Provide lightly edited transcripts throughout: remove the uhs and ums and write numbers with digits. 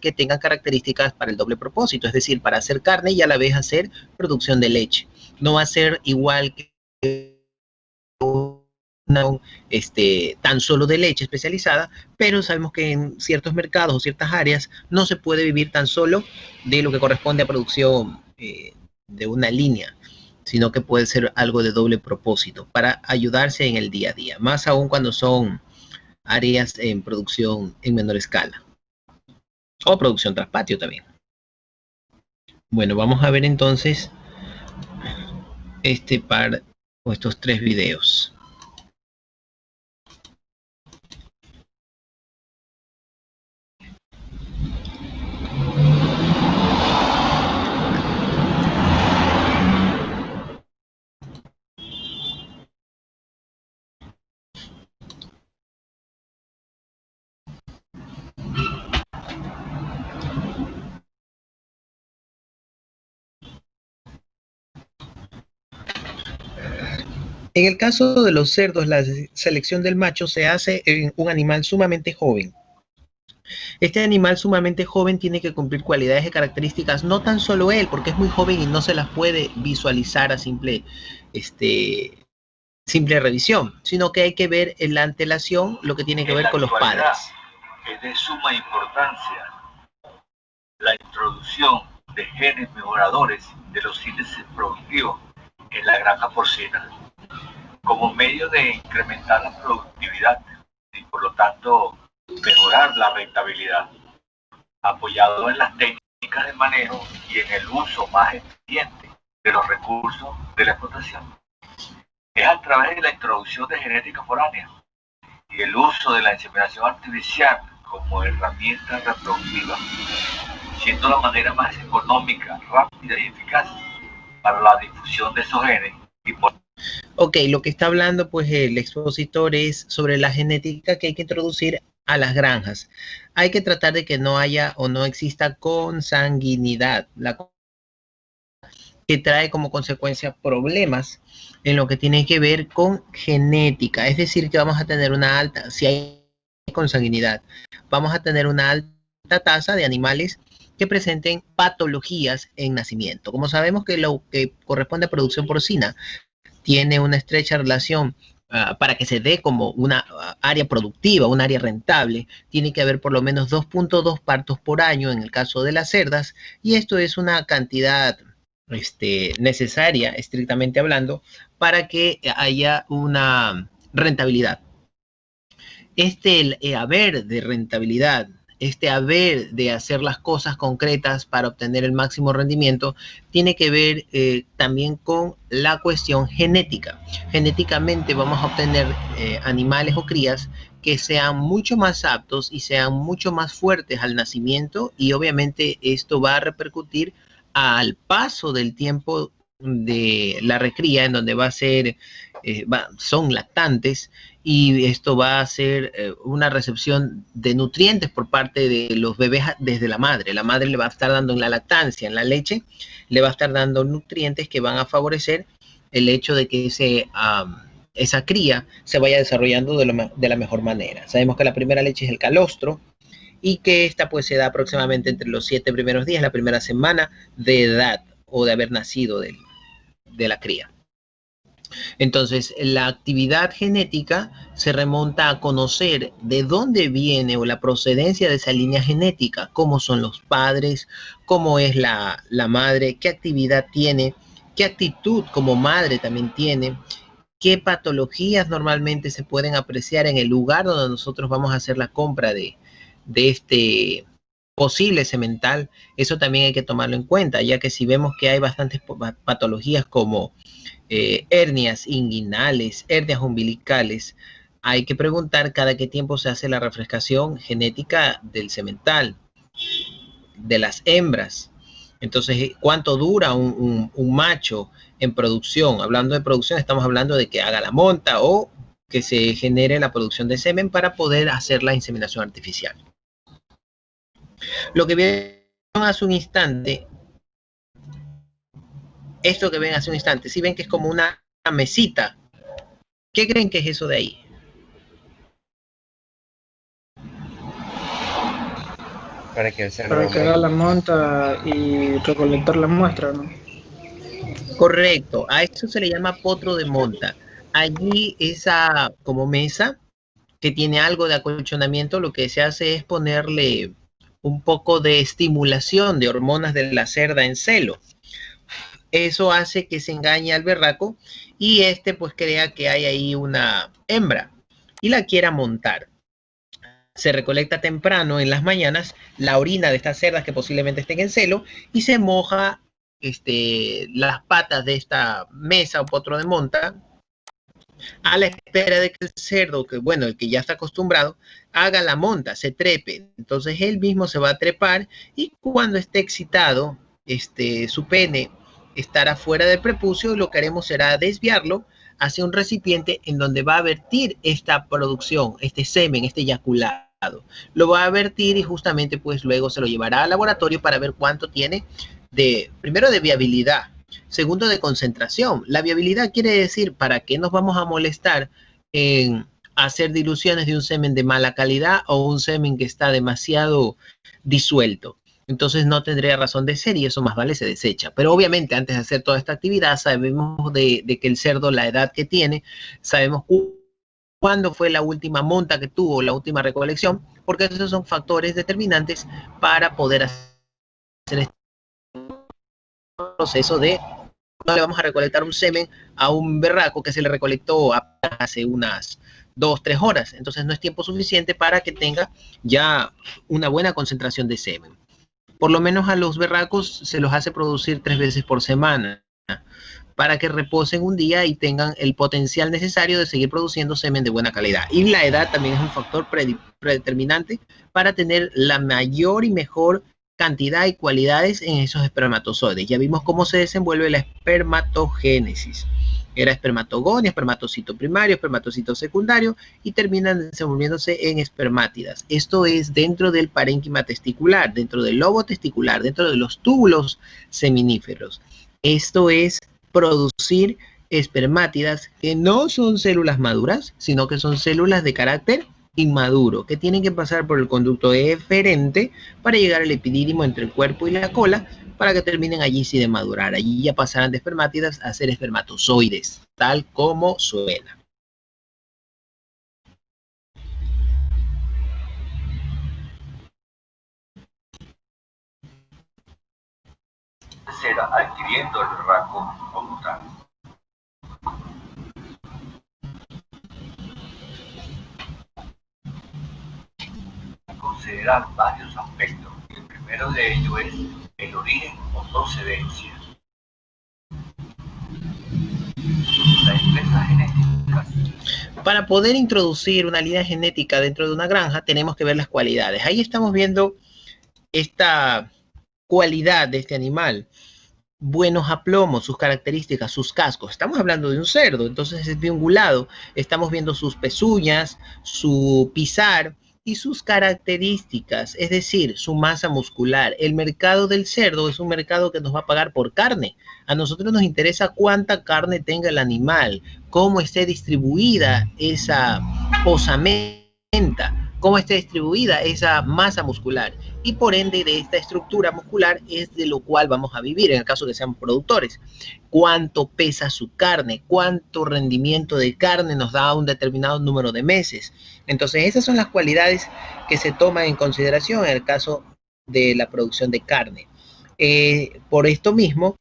que tengan características para el doble propósito, es decir, para hacer carne y a la vez hacer producción de leche. No va a ser igual que tan solo de leche especializada, pero sabemos que en ciertos mercados o ciertas áreas no se puede vivir tan solo de lo que corresponde a producción de una línea, sino que puede ser algo de doble propósito para ayudarse en el día a día, más aún cuando son áreas en producción en menor escala o producción tras patio también. Bueno, vamos a ver entonces este par o estos 3 videos. En el caso de los cerdos, la selección del macho se hace en un animal sumamente joven. Este animal sumamente joven tiene que cumplir cualidades y características, no tan solo él, porque es muy joven y no se las puede visualizar a simple revisión, sino que hay que ver en la antelación lo que tiene que ver con los padres. Es de suma importancia la introducción de genes mejoradores de los índices productivos en la granja porcina como medio de incrementar la productividad y por lo tanto mejorar la rentabilidad, apoyado en las técnicas de manejo y en el uso más eficiente de los recursos de la explotación. Es a través de la introducción de genética foránea y el uso de la inseminación artificial como herramienta reproductiva, siendo la manera más económica, rápida y eficaz para la difusión de esos genes. Ok, lo que está hablando pues el expositor es sobre la genética que hay que introducir a las granjas. Hay que tratar de que no haya o no exista consanguinidad, que trae como consecuencia problemas en lo que tiene que ver con genética. Es decir, que vamos a tener una alta, si hay consanguinidad, vamos a tener una alta tasa de animales que presenten patologías en nacimiento. Como sabemos que lo que corresponde a producción porcina tiene una estrecha relación para que se dé como una área productiva, un área rentable, tiene que haber por lo menos 2.2 partos por año en el caso de las cerdas, y esto es una cantidad necesaria, estrictamente hablando, para que haya una rentabilidad. El haber de rentabilidad, haber de hacer las cosas concretas para obtener el máximo rendimiento, tiene que ver también con la cuestión genética. Genéticamente vamos a obtener animales o crías que sean mucho más aptos y sean mucho más fuertes al nacimiento, y obviamente esto va a repercutir al paso del tiempo de la recría, en donde va a ser, son lactantes, y esto va a ser una recepción de nutrientes por parte de los bebés desde la madre. La madre le va a estar dando en la lactancia, en la leche, le va a estar dando nutrientes que van a favorecer el hecho de que esa cría se vaya desarrollando de la mejor manera. Sabemos que la primera leche es el calostro, y que esta pues se da aproximadamente entre los 7 primeros días, la primera semana de edad o de haber nacido de la cría. Entonces, la actividad genética se remonta a conocer de dónde viene o la procedencia de esa línea genética, cómo son los padres, cómo es la madre, qué actividad tiene, qué actitud como madre también tiene, qué patologías normalmente se pueden apreciar en el lugar donde nosotros vamos a hacer la compra de este posible semental. Eso también hay que tomarlo en cuenta, ya que si vemos que hay bastantes patologías como hernias inguinales, hernias umbilicales, hay que preguntar cada qué tiempo se hace la refrescación genética del semental, de las hembras. Entonces, ¿cuánto dura un macho en producción? Hablando de producción, estamos hablando de que haga la monta o que se genere la producción de semen para poder hacer la inseminación artificial. Lo que vieron hace un instante, esto que ven hace un instante, si ven que es como una mesita, ¿qué creen que es eso de ahí? para que el cerdo para que haga la monta y recolectar la muestra, ¿no? Correcto, a eso se le llama potro de monta. Allí esa como mesa que tiene algo de acolchonamiento, lo que se hace es ponerle un poco de estimulación de hormonas de la cerda en celo. Eso hace que se engañe al berraco y este pues crea que hay ahí una hembra y la quiera montar. Se recolecta temprano en las mañanas la orina de estas cerdas que posiblemente estén en celo y se moja las patas de esta mesa o potro de monta a la espera de que el cerdo, que bueno, el que ya está acostumbrado, haga la monta, se trepe. Entonces él mismo se va a trepar y cuando esté excitado, su pene estará fuera del prepucio y lo que haremos será desviarlo hacia un recipiente en donde va a vertir esta producción, este semen, este eyaculado. Lo va a vertir y justamente pues luego se lo llevará al laboratorio para ver cuánto tiene primero de viabilidad. Segundo, de concentración. La viabilidad quiere decir para qué nos vamos a molestar en hacer diluciones de un semen de mala calidad o un semen que está demasiado disuelto. Entonces no tendría razón de ser y eso más vale se desecha. Pero obviamente antes de hacer toda esta actividad sabemos de que el cerdo, la edad que tiene, sabemos cuándo fue la última monta que tuvo, la última recolección, porque esos son factores determinantes para poder hacer este proceso de no le vamos a recolectar un semen a un berraco que se le recolectó hace unas 2, 3 horas. Entonces no es tiempo suficiente para que tenga ya una buena concentración de semen. Por lo menos a los berracos se los hace producir 3 veces por semana para que reposen un día y tengan el potencial necesario de seguir produciendo semen de buena calidad. Y la edad también es un factor predeterminante para tener la mayor y mejor cantidad y cualidades en esos espermatozoides. Ya vimos cómo se desenvuelve la espermatogénesis. Era espermatogonia, espermatocito primario, espermatocito secundario y terminan desenvolviéndose en espermátidas. Esto es dentro del parénquima testicular, dentro del lobo testicular, dentro de los túbulos seminíferos. Esto es producir espermátidas que no son células maduras, sino que son células de carácter inmaduro, que tienen que pasar por el conducto eferente para llegar al epidídimo entre el cuerpo y la cola, para que terminen allí sí de madurar. Allí ya pasarán de espermátidas a ser espermatozoides, tal como suena. Será adquiriendo el berraco como tal. Considerar varios aspectos. El primero de ellos es el origen o procedencia. La empresa genética. Para poder introducir una línea genética dentro de una granja, tenemos que ver las cualidades. Ahí estamos viendo esta cualidad de este animal. Buenos aplomos, sus características, sus cascos. Estamos hablando de un cerdo, entonces es de ungulado. Estamos viendo sus pezuñas, su pisar y sus características, es decir, su masa muscular. El mercado del cerdo es un mercado que nos va a pagar por carne. A nosotros nos interesa cuánta carne tenga el animal, cómo esté distribuida esa osamenta, cómo esté distribuida esa masa muscular y por ende de esta estructura muscular es de lo cual vamos a vivir en el caso de que seamos productores. Cuánto pesa su carne, cuánto rendimiento de carne nos da un determinado número de meses. Entonces esas son las cualidades que se toman en consideración en el caso de la producción de carne. Por esto mismo,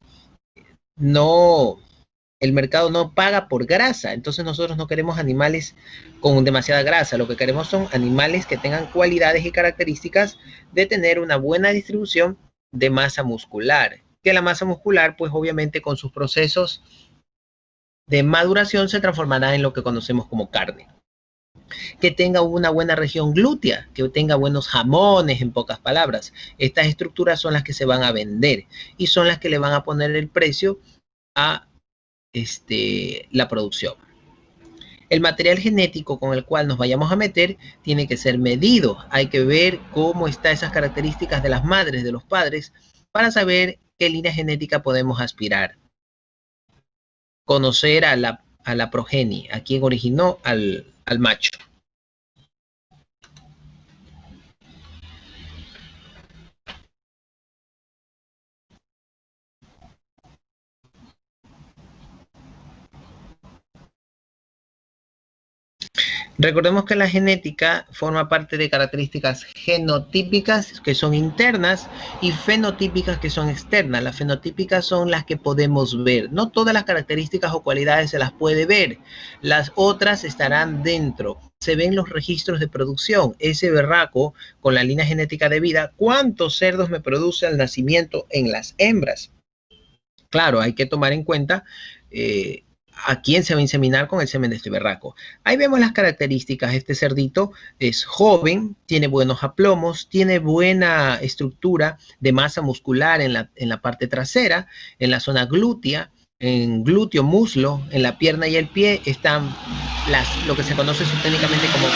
el mercado no paga por grasa, entonces nosotros no queremos animales con demasiada grasa, lo que queremos son animales que tengan cualidades y características de tener una buena distribución de masa muscular, que la masa muscular pues obviamente con sus procesos de maduración se transformará en lo que conocemos como carne. Que tenga una buena región glútea, que tenga buenos jamones, en pocas palabras. Estas estructuras son las que se van a vender y son las que le van a poner el precio a la producción. El material genético con el cual nos vayamos a meter tiene que ser medido. Hay que ver cómo están esas características de las madres, de los padres, para saber qué línea genética podemos aspirar. Conocer a la progenie, a quien originó al macho. Recordemos que la genética forma parte de características genotípicas que son internas y fenotípicas que son externas. Las fenotípicas son las que podemos ver. No todas las características o cualidades se las puede ver. Las otras estarán dentro. Se ven los registros de producción. Ese berraco con la línea genética de vida, ¿cuántos cerdos me produce al nacimiento en las hembras? Claro, hay que tomar en cuenta a quién se va a inseminar con el semen de este berraco. Ahí vemos las características. Este cerdito es joven, tiene buenos aplomos, tiene buena estructura de masa muscular en la parte trasera, en la zona glútea, en glúteo, muslo, en la pierna y el pie están lo que se conoce técnicamente como,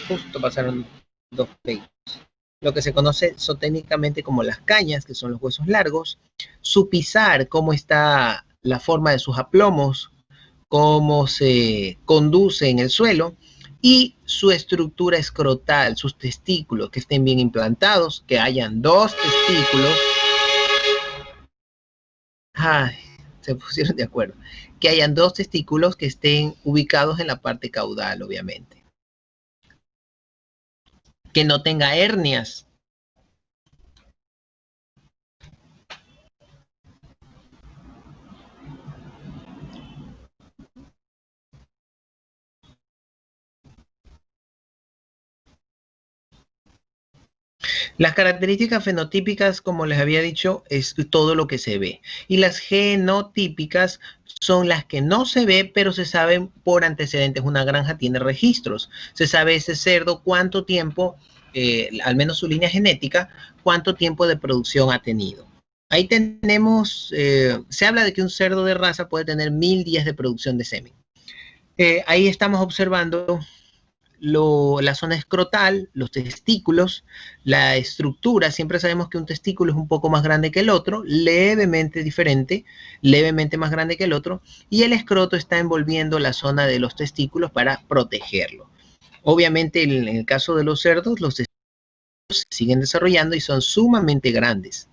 justo pasaron dos vehículos, lo que se conoce técnicamente como las cañas, que son los huesos largos, su pisar, cómo está la forma de sus aplomos, cómo se conduce en el suelo, y su estructura escrotal, sus testículos, que estén bien implantados, que hayan dos testículos. Ay, se pusieron de acuerdo. Que hayan dos testículos que estén ubicados en la parte caudal, obviamente. Que no tenga hernias. Las características fenotípicas, como les había dicho, es todo lo que se ve. Y las genotípicas son las que no se ve, pero se saben por antecedentes. Una granja tiene registros. Se sabe ese cerdo cuánto tiempo, al menos su línea genética, cuánto tiempo de producción ha tenido. Ahí tenemos, se habla de que un cerdo de raza puede tener 1000 días de producción de semen. Ahí estamos observando la zona escrotal, los testículos, la estructura. Siempre sabemos que un testículo es un poco más grande que el otro, levemente diferente, levemente más grande que el otro, y el escroto está envolviendo la zona de los testículos para protegerlo. Obviamente, en el caso de los cerdos, los testículos se siguen desarrollando y son sumamente grandes.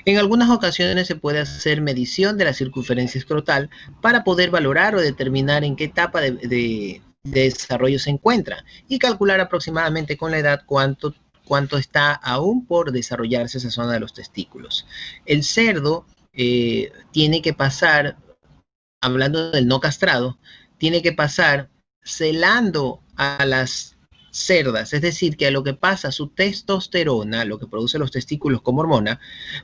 En algunas ocasiones se puede hacer medición de la circunferencia escrotal para poder valorar o determinar en qué etapa de desarrollo se encuentra y calcular aproximadamente con la edad cuánto está aún por desarrollarse esa zona de los testículos. El cerdo tiene que pasar, hablando del no castrado, tiene que pasar celando a las cerdas, es decir, que a lo que pasa su testosterona, lo que produce los testículos como hormona,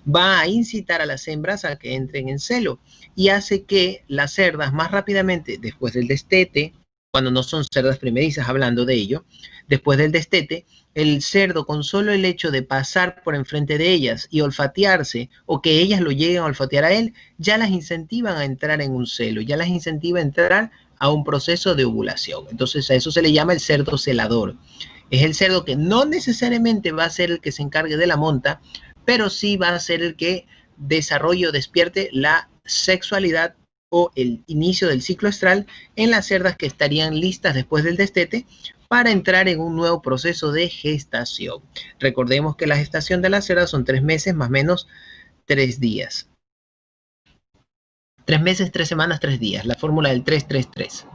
va a incitar a las hembras a que entren en celo y hace que las cerdas más rápidamente, después del destete, cuando no son cerdas primerizas, hablando de ello, después del destete, el cerdo, con solo el hecho de pasar por enfrente de ellas y olfatearse, o que ellas lo lleguen a olfatear a él, ya las incentivan a entrar en un celo, ya las incentiva a entrar a un proceso de ovulación. Entonces a eso se le llama el cerdo celador. Es el cerdo que no necesariamente va a ser el que se encargue de la monta, pero sí va a ser el que desarrolle o despierte la sexualidad o el inicio del ciclo estral en las cerdas que estarían listas después del destete para entrar en un nuevo proceso de gestación. Recordemos que la gestación de las cerdas son 3 meses más o menos 3 días. 3 meses, 3 semanas, 3 días. La fórmula del 3-3-3.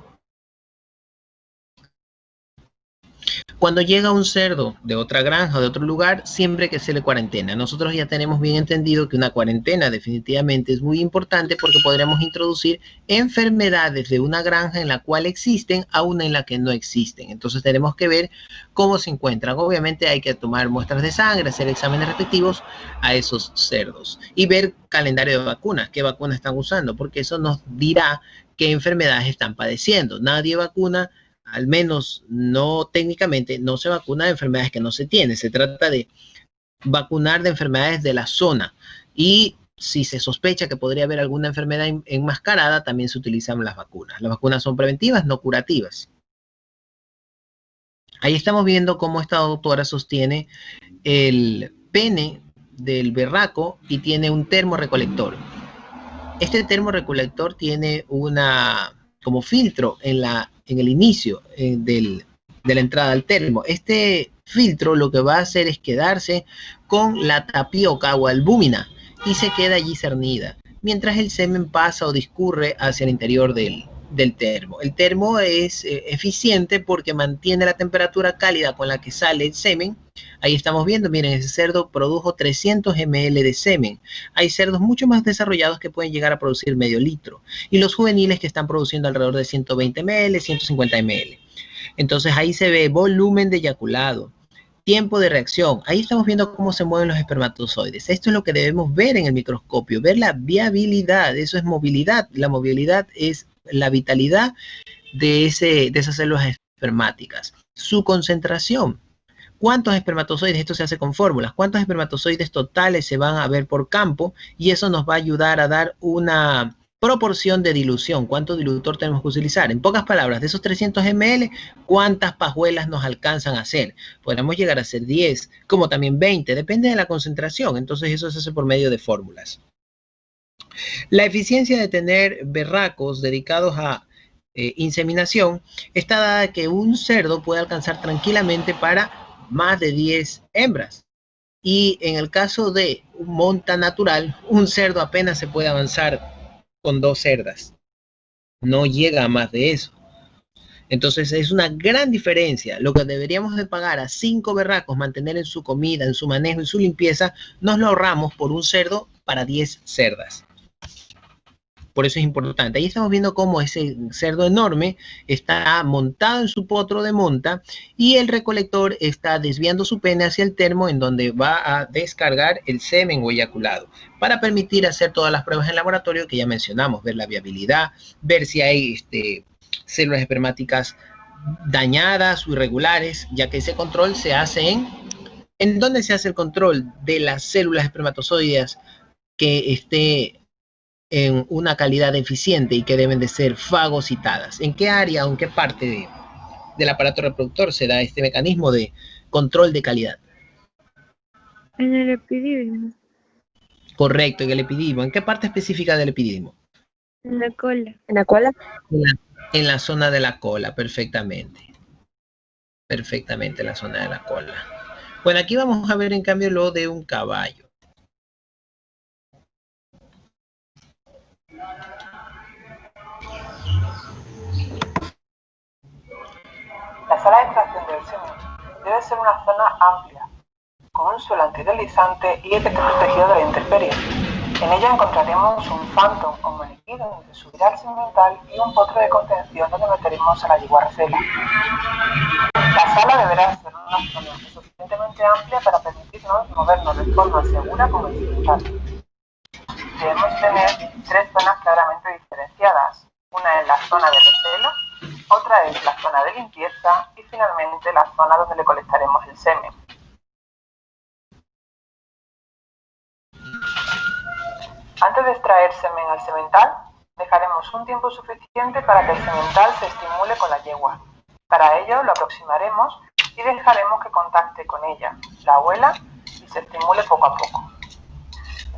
Cuando llega un cerdo de otra granja o de otro lugar, siempre que se le cuarentena. Nosotros ya tenemos bien entendido que una cuarentena definitivamente es muy importante porque podríamos introducir enfermedades de una granja en la cual existen a una en la que no existen. Entonces tenemos que ver cómo se encuentran. Obviamente hay que tomar muestras de sangre, hacer exámenes respectivos a esos cerdos y ver calendario de vacunas, qué vacunas están usando, porque eso nos dirá qué enfermedades están padeciendo. Nadie vacuna, al menos no técnicamente, no se vacuna de enfermedades que no se tienen. Se trata de vacunar de enfermedades de la zona. Y si se sospecha que podría haber alguna enfermedad enmascarada, también se utilizan las vacunas. Las vacunas son preventivas, no curativas. Ahí estamos viendo cómo esta doctora sostiene el pene del berraco y tiene un termorrecolector. Este termorrecolector tiene como filtro en el inicio de la entrada al termo. Este filtro lo que va a hacer es quedarse con la tapioca o albúmina y se queda allí cernida. mientras el semen pasa o discurre hacia el interior del termo. El termo es eficiente porque mantiene la temperatura cálida con la que sale el semen. Ahí estamos viendo, miren, ese cerdo produjo 300 ml de semen. Hay cerdos mucho más desarrollados que pueden llegar a producir medio litro. Y los juveniles que están produciendo alrededor de 120 ml, 150 ml. Entonces ahí se ve volumen de eyaculado, tiempo de reacción. Ahí estamos viendo cómo se mueven los espermatozoides. Esto es lo que debemos ver en el microscopio, ver la viabilidad. Eso es movilidad. La movilidad es la vitalidad de esas células espermáticas. Su concentración. ¿Cuántos espermatozoides? Esto se hace con fórmulas. ¿Cuántos espermatozoides totales se van a ver por campo? Y eso nos va a ayudar a dar una proporción de dilución. ¿Cuánto dilutor tenemos que utilizar? En pocas palabras, de esos 300 ml, ¿cuántas pajuelas nos alcanzan a hacer? Podemos llegar a hacer 10, como también 20, depende de la concentración. Entonces eso se hace por medio de fórmulas. La eficiencia de tener berracos dedicados a inseminación está dada que un cerdo puede alcanzar tranquilamente para más de 10 hembras. Y en el caso de un monta natural, un cerdo apenas se puede avanzar con 2 cerdas. No llega a más de eso. Entonces es una gran diferencia. Lo que deberíamos de pagar a 5 berracos, mantener en su comida, en su manejo, en su limpieza, nos lo ahorramos por un cerdo para 10 cerdas. Por eso es importante. Ahí estamos viendo cómo ese cerdo enorme está montado en su potro de monta y el recolector está desviando su pene hacia el termo en donde va a descargar el semen o eyaculado para permitir hacer todas las pruebas en laboratorio que ya mencionamos, ver la viabilidad, ver si hay células espermáticas dañadas o irregulares, ya que ese control se hace ¿en dónde se hace el control de las células espermatozoides que esté en una calidad eficiente y que deben de ser fagocitadas? ¿En qué área o en qué parte del aparato reproductor se da este mecanismo de control de calidad? En el epidídimo. Correcto, en el epidídimo. ¿En qué parte específica del epidídimo? En la cola. ¿En la cola? En la zona de la cola, perfectamente. Perfectamente, en la zona de la cola. Bueno, aquí vamos a ver en cambio lo de un caballo. La sala de extracción del semen debe ser una zona amplia, con un suelo antideslizante y que esté protegido de la intemperie. En ella encontraremos un phantom o maniquí donde subirá el semental y un potro de contención donde meteremos a la yegua recela. La sala deberá ser una zona lo suficientemente amplia para permitirnos movernos de forma segura con el semental. Debemos tener 3 zonas claramente diferenciadas. Una es la zona de recelo, otra es la zona de limpieza y finalmente la zona donde le colectaremos el semen. Antes de extraer semen al semental, dejaremos un tiempo suficiente para que el semental se estimule con la yegua. Para ello lo aproximaremos y dejaremos que contacte con ella, la huela y se estimule poco a poco.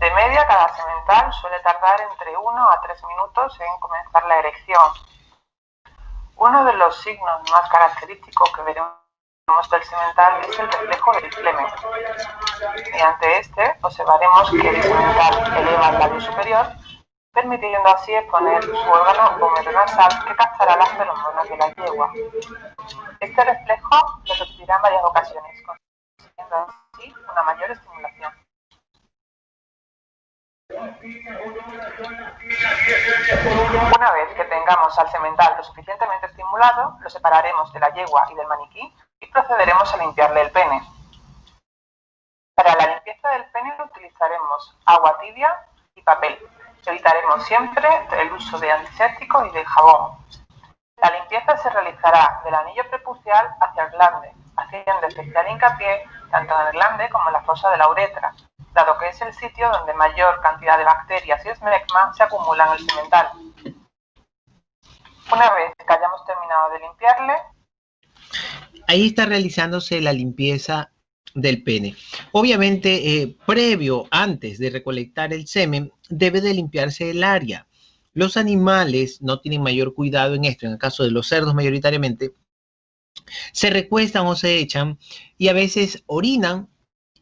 De media, cada semental suele tardar entre 1 a 3 minutos en comenzar la erección. Uno de los signos más característicos que veremos del semental es el reflejo del flemen. Mediante este observaremos que el semental eleva el labio superior, permitiendo así exponer su órgano vomeronasal que captará las feromonas de la yegua. Este reflejo lo repetirá en varias ocasiones, consiguiendo así una mayor estimulación. Una vez que tengamos al semental lo suficientemente estimulado, lo separaremos de la yegua y del maniquí y procederemos a limpiarle el pene. Para la limpieza del pene utilizaremos agua tibia y papel. Evitaremos siempre el uso de antisépticos y de jabón. La limpieza se realizará del anillo prepucial hacia el glande, haciendo especial hincapié tanto en el glande como en la fosa de la uretra, dado que es el sitio donde mayor cantidad de bacterias y esmegma se acumulan en el semental. Una vez que hayamos terminado de limpiarle, ahí está realizándose la limpieza del pene. Obviamente, antes de recolectar el semen, debe de limpiarse el área. Los animales no tienen mayor cuidado en esto, en el caso de los cerdos mayoritariamente, se recuestan o se echan y a veces orinan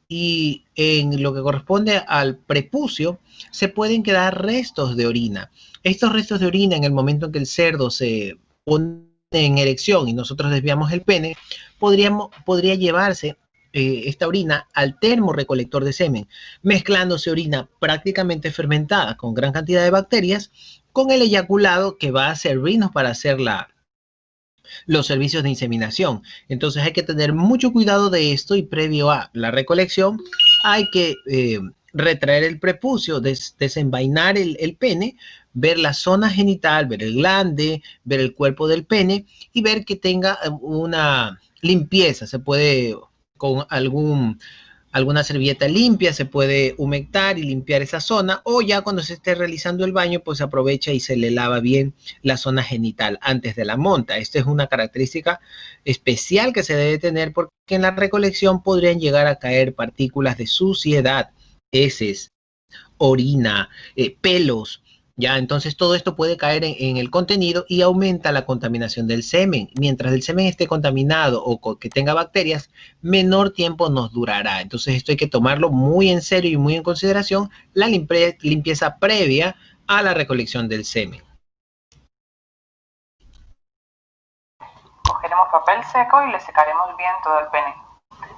y en lo que corresponde al prepucio se pueden quedar restos de orina. Estos restos de orina, en el momento en que el cerdo se pone en erección y nosotros desviamos el pene, podría llevarse esta orina al termo recolector de semen, mezclándose orina prácticamente fermentada con gran cantidad de bacterias con el eyaculado que va a servirnos para hacer los servicios de inseminación. Entonces hay que tener mucho cuidado de esto, y previo a la recolección hay que retraer el prepucio, desenvainar el pene, ver la zona genital, ver el glande, ver el cuerpo del pene y ver que tenga una limpieza. Se puede con alguna servilleta limpia, se puede humectar y limpiar esa zona, o ya cuando se esté realizando el baño, pues aprovecha y se le lava bien la zona genital antes de la monta. Esta es una característica especial que se debe tener, porque en la recolección podrían llegar a caer partículas de suciedad, heces, orina, pelos. Ya, entonces todo esto puede caer en el contenido y aumenta la contaminación del semen. Mientras el semen esté contaminado o que tenga bacterias, menor tiempo nos durará. Entonces esto hay que tomarlo muy en serio y muy en consideración, la limpieza previa a la recolección del semen. Cogeremos papel seco y le secaremos bien todo el pene.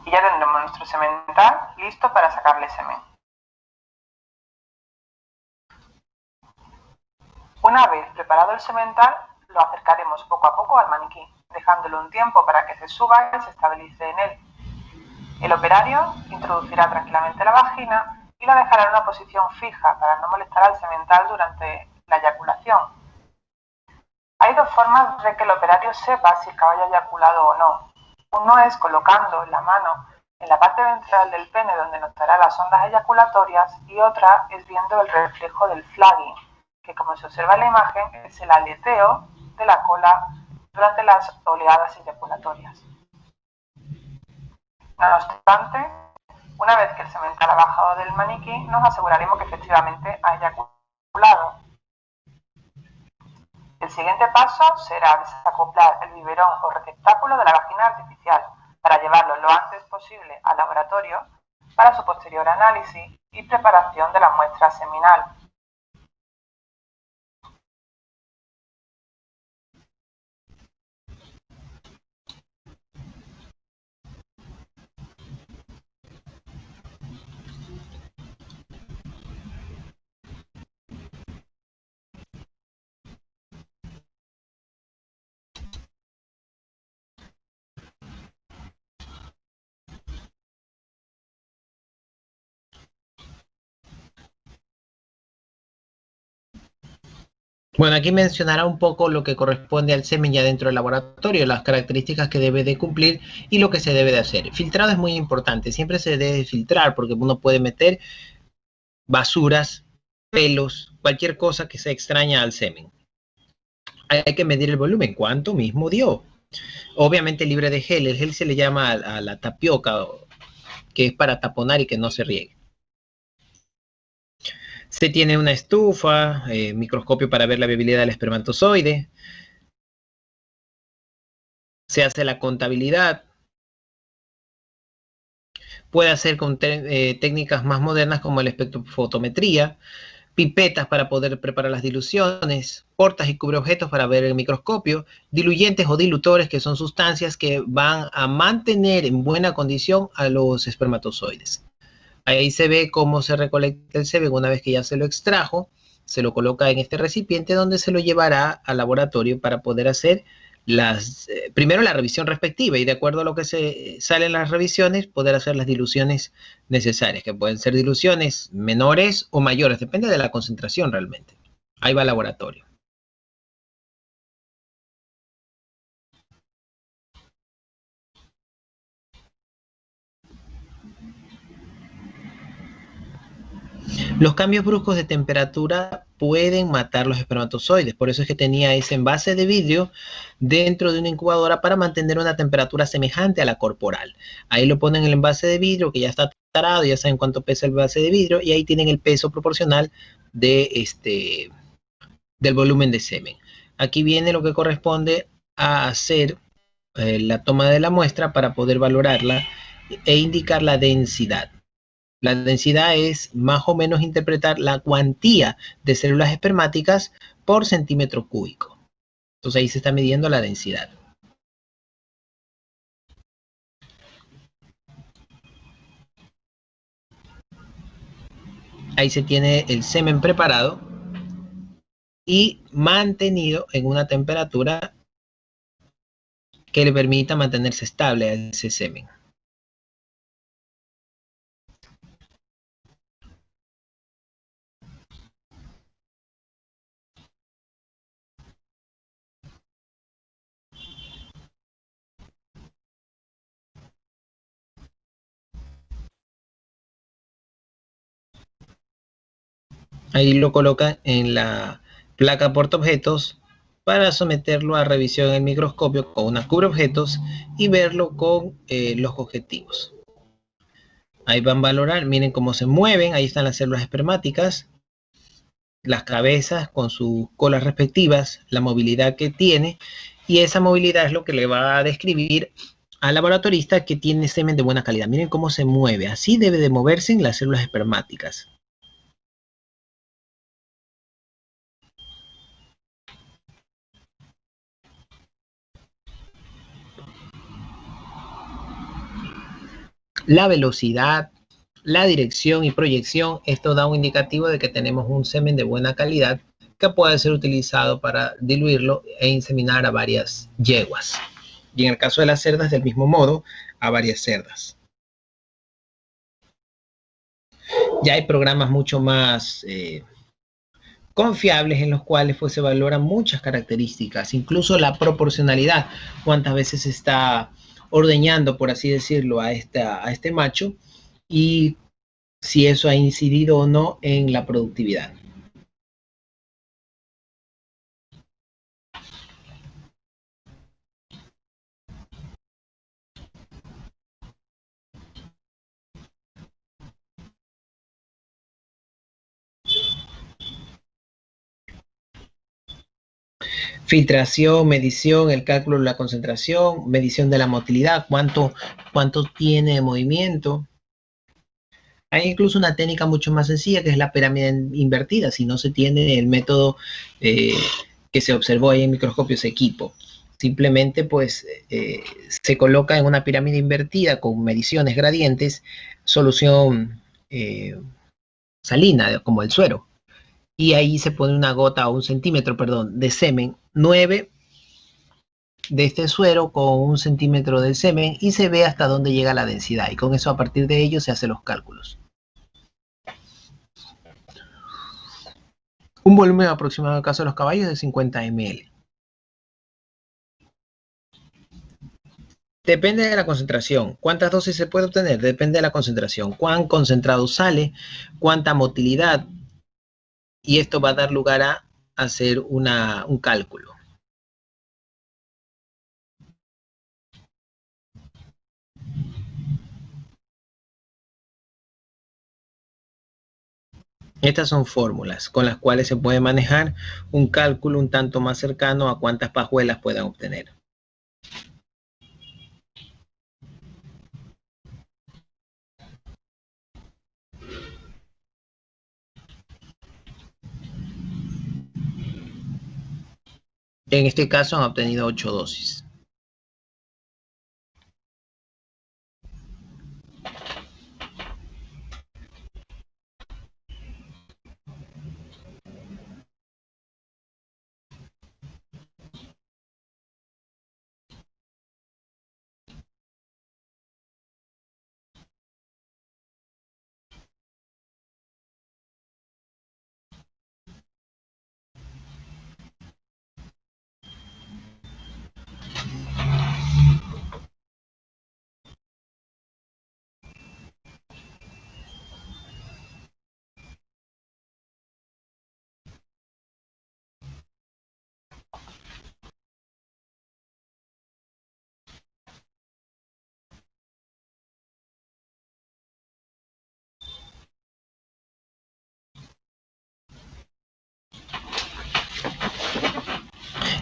Y ya tendremos nuestro semental listo para sacarle semen. Una vez preparado el semental, lo acercaremos poco a poco al maniquí, dejándolo un tiempo para que se suba y se estabilice en él. El operario introducirá tranquilamente la vagina y la dejará en una posición fija para no molestar al semental durante la eyaculación. Hay dos formas de que el operario sepa si el caballo ha eyaculado o no. Uno es colocando la mano en la parte ventral del pene donde notará las ondas eyaculatorias, y otra es viendo el reflejo del flagging, que como se observa en la imagen es el aleteo de la cola durante las oleadas eyaculatorias. No obstante, una vez que el semental ha bajado del maniquí, nos aseguraremos que efectivamente ha eyaculado. El siguiente paso será desacoplar el biberón o receptáculo de la vagina artificial para llevarlo lo antes posible al laboratorio para su posterior análisis y preparación de la muestra seminal. Bueno, aquí mencionará un poco lo que corresponde al semen ya dentro del laboratorio, las características que debe de cumplir y lo que se debe de hacer. Filtrado es muy importante, siempre se debe filtrar porque uno puede meter basuras, pelos, cualquier cosa que sea extraña al semen. Hay que medir el volumen, cuánto mismo dio. Obviamente libre de gel, el gel se le llama a la tapioca, que es para taponar y que no se riegue. Se tiene una estufa, microscopio para ver la viabilidad del espermatozoide. Se hace la contabilidad. Puede hacer con técnicas más modernas como la espectrofotometría, pipetas para poder preparar las diluciones, portas y cubreobjetos para ver el microscopio, diluyentes o dilutores, que son sustancias que van a mantener en buena condición a los espermatozoides. Ahí se ve cómo se recolecta el semen una vez que ya se lo extrajo, se lo coloca en este recipiente donde se lo llevará al laboratorio para poder hacer primero la revisión respectiva, y de acuerdo a lo que se sale en las revisiones, poder hacer las diluciones necesarias, que pueden ser diluciones menores o mayores, depende de la concentración realmente. Ahí va al laboratorio. Los cambios bruscos de temperatura pueden matar los espermatozoides, por eso es que tenía ese envase de vidrio dentro de una incubadora para mantener una temperatura semejante a la corporal. Ahí lo ponen en el envase de vidrio que ya está tarado, ya saben cuánto pesa el envase de vidrio, y ahí tienen el peso proporcional del volumen de semen. Aquí viene lo que corresponde a hacer la toma de la muestra para poder valorarla e indicar la densidad. La densidad es más o menos interpretar la cuantía de células espermáticas por centímetro cúbico. Entonces ahí se está midiendo la densidad. Ahí se tiene el semen preparado y mantenido en una temperatura que le permita mantenerse estable a ese semen. Ahí lo colocan en la placa portaobjetos para someterlo a revisión en el microscopio con una cubreobjetos y verlo con los objetivos. Ahí van a valorar, miren cómo se mueven, ahí están las células espermáticas, las cabezas con sus colas respectivas, la movilidad que tiene, y esa movilidad es lo que le va a describir al laboratorista que tiene semen de buena calidad. Miren cómo se mueve, así debe de moverse en las células espermáticas. La velocidad, la dirección y proyección, esto da un indicativo de que tenemos un semen de buena calidad que puede ser utilizado para diluirlo e inseminar a varias yeguas. Y en el caso de las cerdas, del mismo modo, a varias cerdas. Ya hay programas mucho más confiables en los cuales pues, se valoran muchas características, incluso la proporcionalidad, cuántas veces se está ordeñando, por así decirlo, a este macho, y si eso ha incidido o no en la productividad. Filtración, medición, el cálculo de la concentración, medición de la motilidad, cuánto tiene de movimiento. Hay incluso una técnica mucho más sencilla que es la pirámide invertida, si no se tiene el método que se observó ahí en microscopios equipo. Simplemente pues se coloca en una pirámide invertida con mediciones gradientes, solución salina, como el suero. Y ahí se pone una gota o un centímetro, perdón, de semen 9 de este suero con 1 centímetro del semen y se ve hasta dónde llega la densidad. Y con eso, a partir de ello, se hacen los cálculos. Un volumen aproximado en el caso de los caballos de 50 ml. Depende de la concentración. ¿Cuántas dosis se puede obtener? Depende de la concentración. Cuán concentrado sale, cuánta motilidad. Y esto va a dar lugar a hacer un cálculo. Estas son fórmulas con las cuales se puede manejar un cálculo un tanto más cercano a cuántas pajuelas puedan obtener. En este caso han obtenido 8 dosis.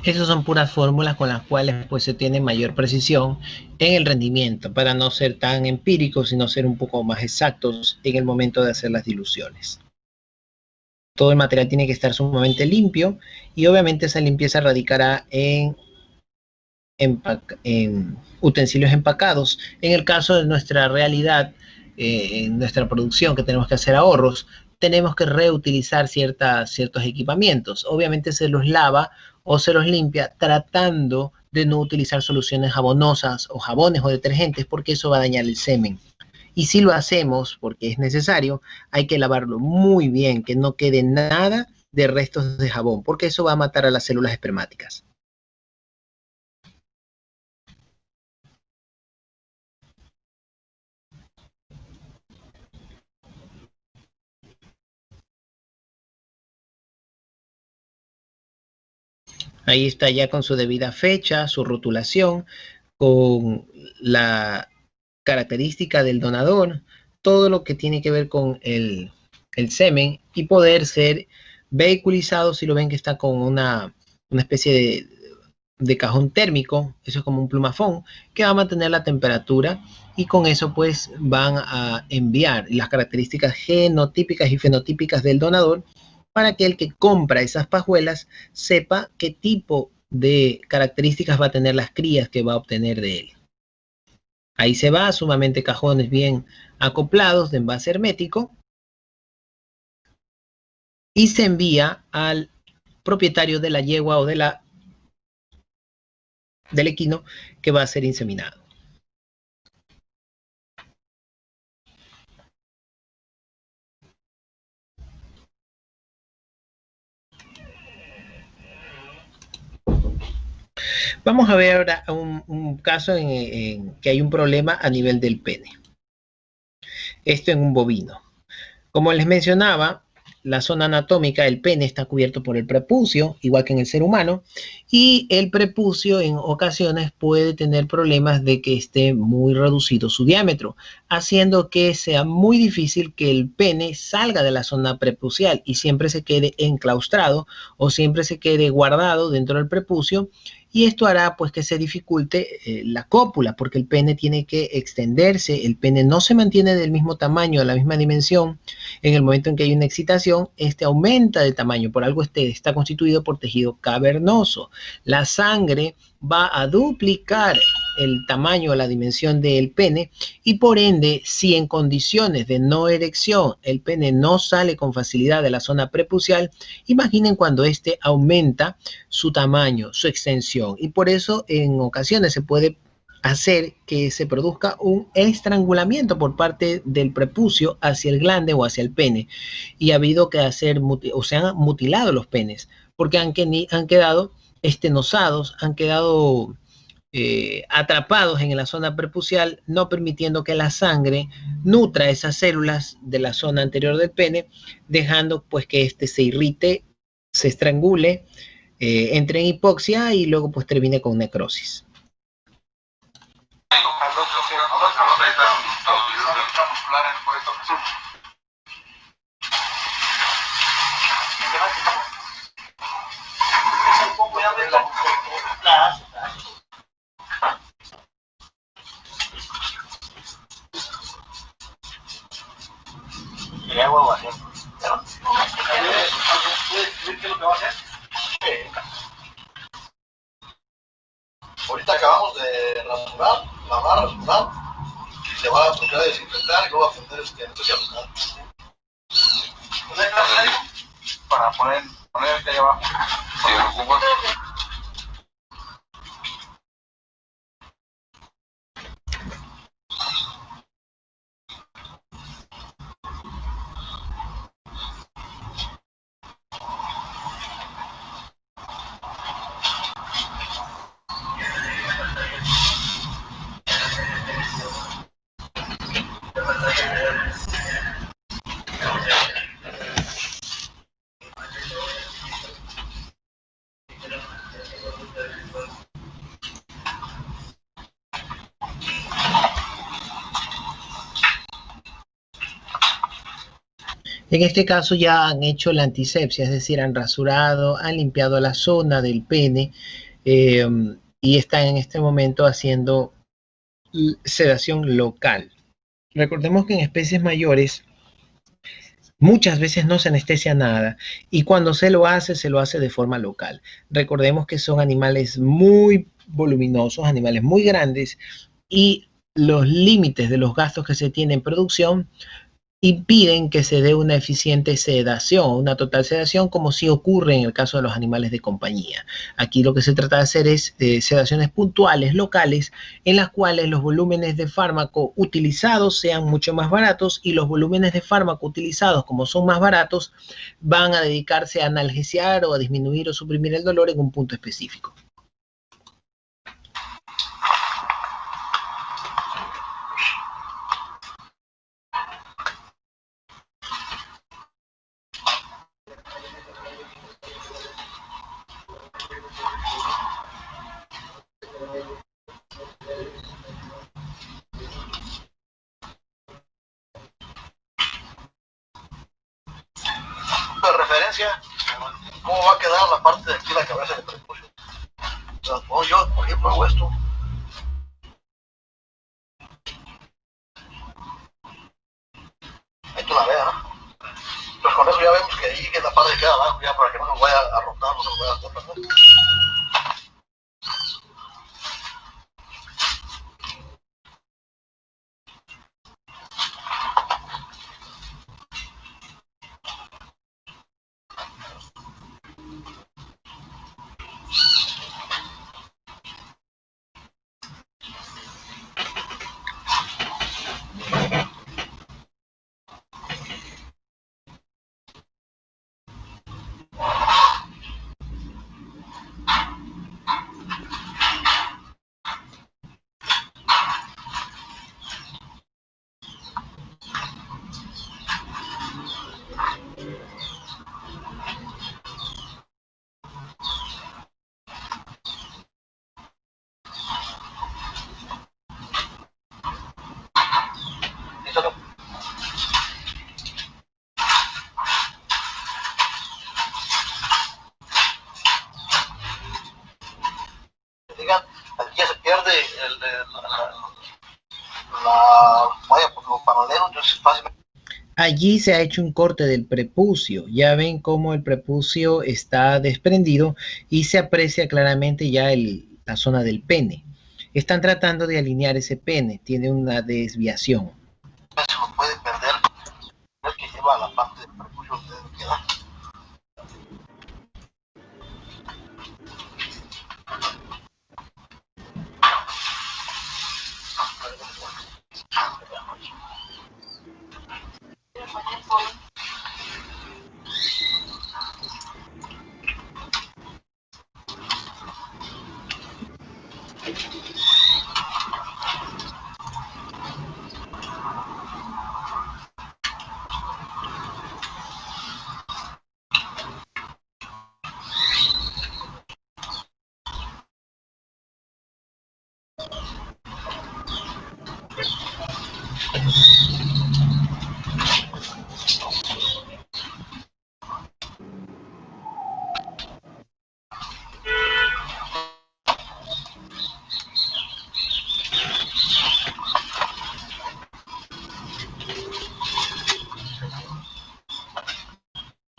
Esas son puras fórmulas con las cuales pues se tiene mayor precisión en el rendimiento, para no ser tan empíricos, sino ser un poco más exactos en el momento de hacer las diluciones. Todo el material tiene que estar sumamente limpio y obviamente esa limpieza radicará en utensilios empacados. En el caso de nuestra realidad, en nuestra producción, que tenemos que hacer ahorros, tenemos que reutilizar ciertos equipamientos. Obviamente se los lava o se los limpia tratando de no utilizar soluciones jabonosas o jabones o detergentes, porque eso va a dañar el semen. Y si lo hacemos, porque es necesario, hay que lavarlo muy bien, que no quede nada de restos de jabón, porque eso va a matar a las células espermáticas. Ahí está ya con su debida fecha, su rotulación, con la característica del donador, todo lo que tiene que ver con el semen y poder ser vehiculizado. Si lo ven que está con una especie de cajón térmico, eso es como un plumafón que va a mantener la temperatura, y con eso pues van a enviar las características genotípicas y fenotípicas del donador, para que el que compra esas pajuelas sepa qué tipo de características va a tener las crías que va a obtener de él. Ahí se va, sumamente cajones bien acoplados de envase hermético, y se envía al propietario de la yegua o del equino que va a ser inseminado. Vamos a ver ahora un caso en que hay un problema a nivel del pene. Esto en un bovino. Como les mencionaba, la zona anatómica del pene está cubierto por el prepucio, igual que en el ser humano, y el prepucio en ocasiones puede tener problemas de que esté muy reducido su diámetro, haciendo que sea muy difícil que el pene salga de la zona prepucial y siempre se quede enclaustrado o siempre se quede guardado dentro del prepucio. Y esto hará pues que se dificulte la cópula, porque el pene tiene que extenderse, el pene no se mantiene del mismo tamaño, de la misma dimensión. En el momento en que hay una excitación, este aumenta de tamaño, por algo está constituido por tejido cavernoso. La sangre va a duplicar el tamaño o la dimensión del pene, y por ende, si en condiciones de no erección el pene no sale con facilidad de la zona prepucial, imaginen cuando este aumenta su tamaño, su extensión, y por eso en ocasiones se puede hacer que se produzca un estrangulamiento por parte del prepucio hacia el glande o hacia el pene, y ha habido que hacer, o se han mutilado los penes, porque han quedado estenosados, han quedado atrapados en la zona prepucial, no permitiendo que la sangre nutra esas células de la zona anterior del pene, dejando pues que este se irrite, se estrangule, entre en hipoxia y luego pues termine con necrosis. Ahorita acabamos de rasurar, se va a proceder a desinfectar y luego a poner entonces a buscar. Para poner este ahí abajo. En este caso ya han hecho la antisepsia, es decir, han rasurado, han limpiado la zona del pene eh, y están en este momento haciendo sedación local. Recordemos que en especies mayores muchas veces no se anestesia nada y cuando se lo hace de forma local. Recordemos que son animales muy voluminosos, animales muy grandes y los límites de los gastos que se tienen en producción impiden que se dé una eficiente sedación, una total sedación, como sí ocurre en el caso de los animales de compañía. Aquí lo que se trata de hacer es sedaciones puntuales, locales, en las cuales los volúmenes de fármaco utilizados sean mucho más baratos y los volúmenes de fármaco utilizados, como son más baratos, van a dedicarse a analgesiar o a disminuir o suprimir el dolor en un punto específico. De referencia, ¿cómo va a quedar la parte de aquí de la cabeza del prepucio? O sea, no, yo, por ejemplo, hago esto. Ahí tú la veas, ¿no? Pues con eso ya vemos que ahí que es la parte que queda abajo, ya para que no nos vaya a rotar, no se nos vaya a tapar, ¿no? Lístalo. Digan, aquí ya se pierde vaya, pues lo paralelo, entonces fácilmente. Allí se ha hecho un corte del prepucio. Ya ven cómo el prepucio está desprendido y se aprecia claramente ya la zona del pene. Están tratando de alinear ese pene, tiene una desviación. Se lo puede perder, es que lleva la parte del prepucio donde debe quedar.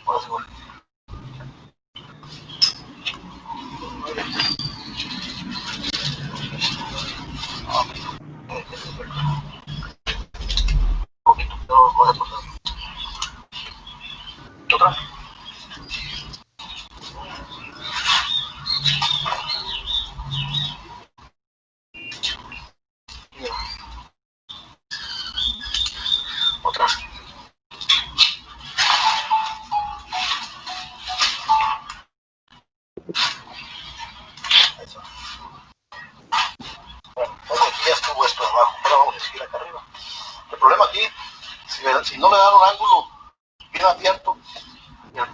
Ahora sí, bueno. Un poquito, pero voy a pasar. ¿Otra? Mira. Otra. Ahí está. Bueno, aquí ya estuvo esto abajo, ahora vamos a seguir acá arriba. El problema aquí, si no le dan un ángulo bien abierto,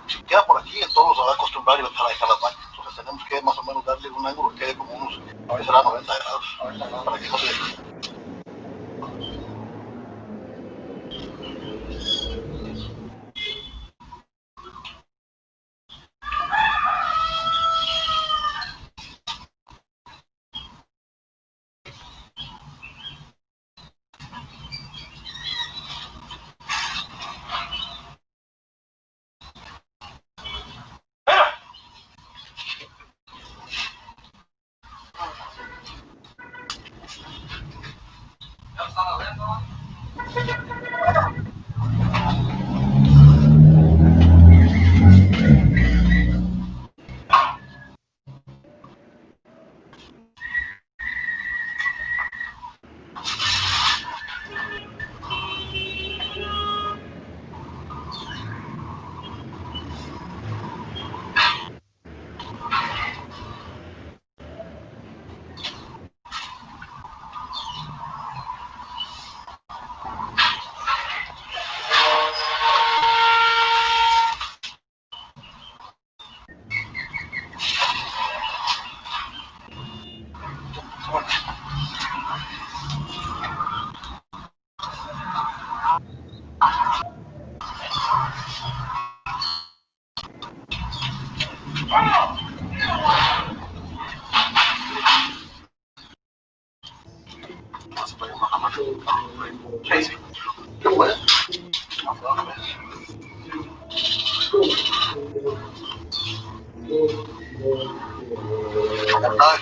si queda por aquí, todos los va a acostumbrar y van a dejar las manchas. Entonces tenemos que más o menos darle un ángulo que quede como unos, será 90 grados, para que no se...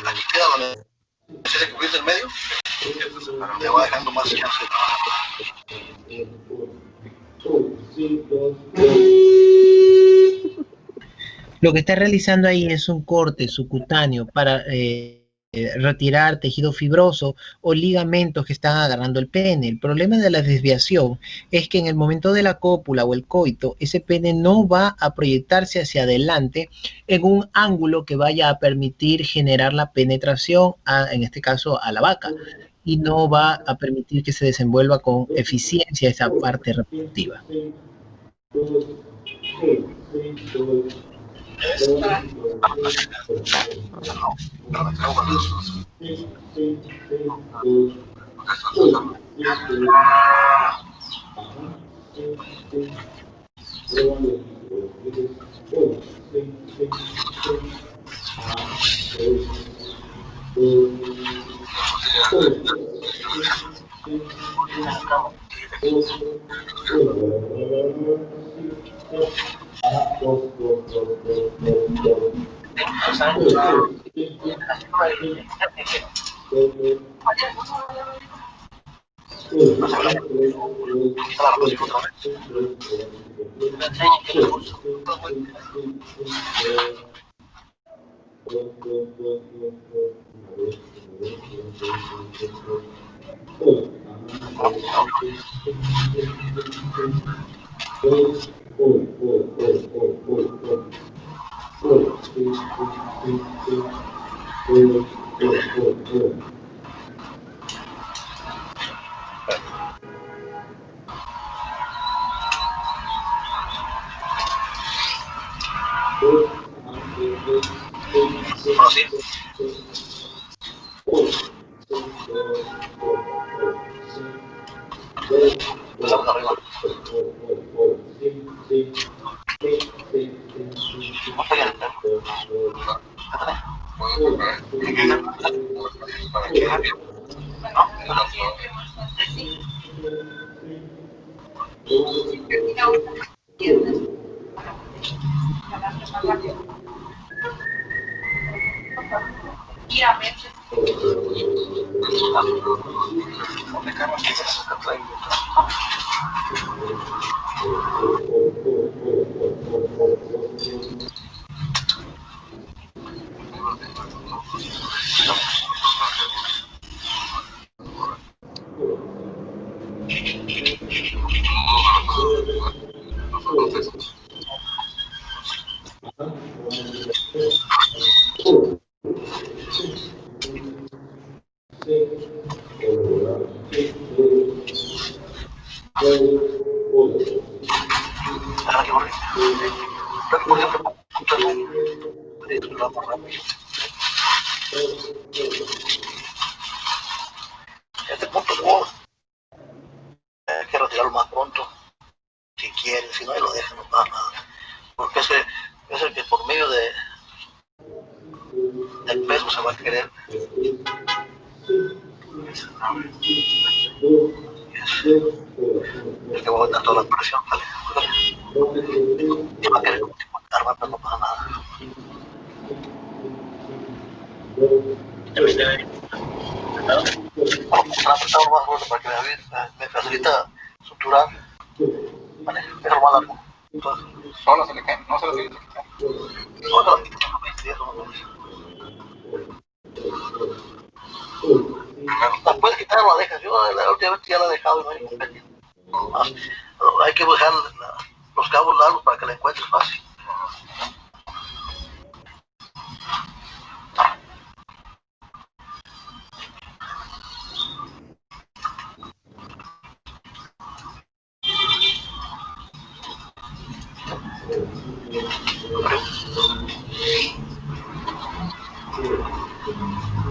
Aquí queda donde se cubrir del medio, le va dejando más chance. Lo que está realizando ahí es un corte subcutáneo para retirar tejido fibroso o ligamentos que están agarrando el pene. El problema de la desviación es que en el momento de la cópula o el coito, ese pene no va a proyectarse hacia adelante en un ángulo que vaya a permitir generar la penetración, en este caso a la vaca, y no va a permitir que se desenvuelva con eficiencia esa parte reproductiva. Este punto no hay que retirarlo más pronto, si quieren, si no, lo dejan, no pasa nada. Porque ese es el que por medio del peso se va a querer. El que va a aguantar toda la presión, ¿vale? Y va a querer continuar, pero no pasa nada. También Están apretado más fuerte para que me facilita suturar. Vale, es lo más largo. Entonces, Solo se le cae, no se lo tiene que quitar. no se la quito, no me dice eso, no me dice. La puedes quitar o la dejas. Yo la última vez ya la he dejado y no hay inconveniente. Hay que dejar los cabos largos para que la encuentres fácil.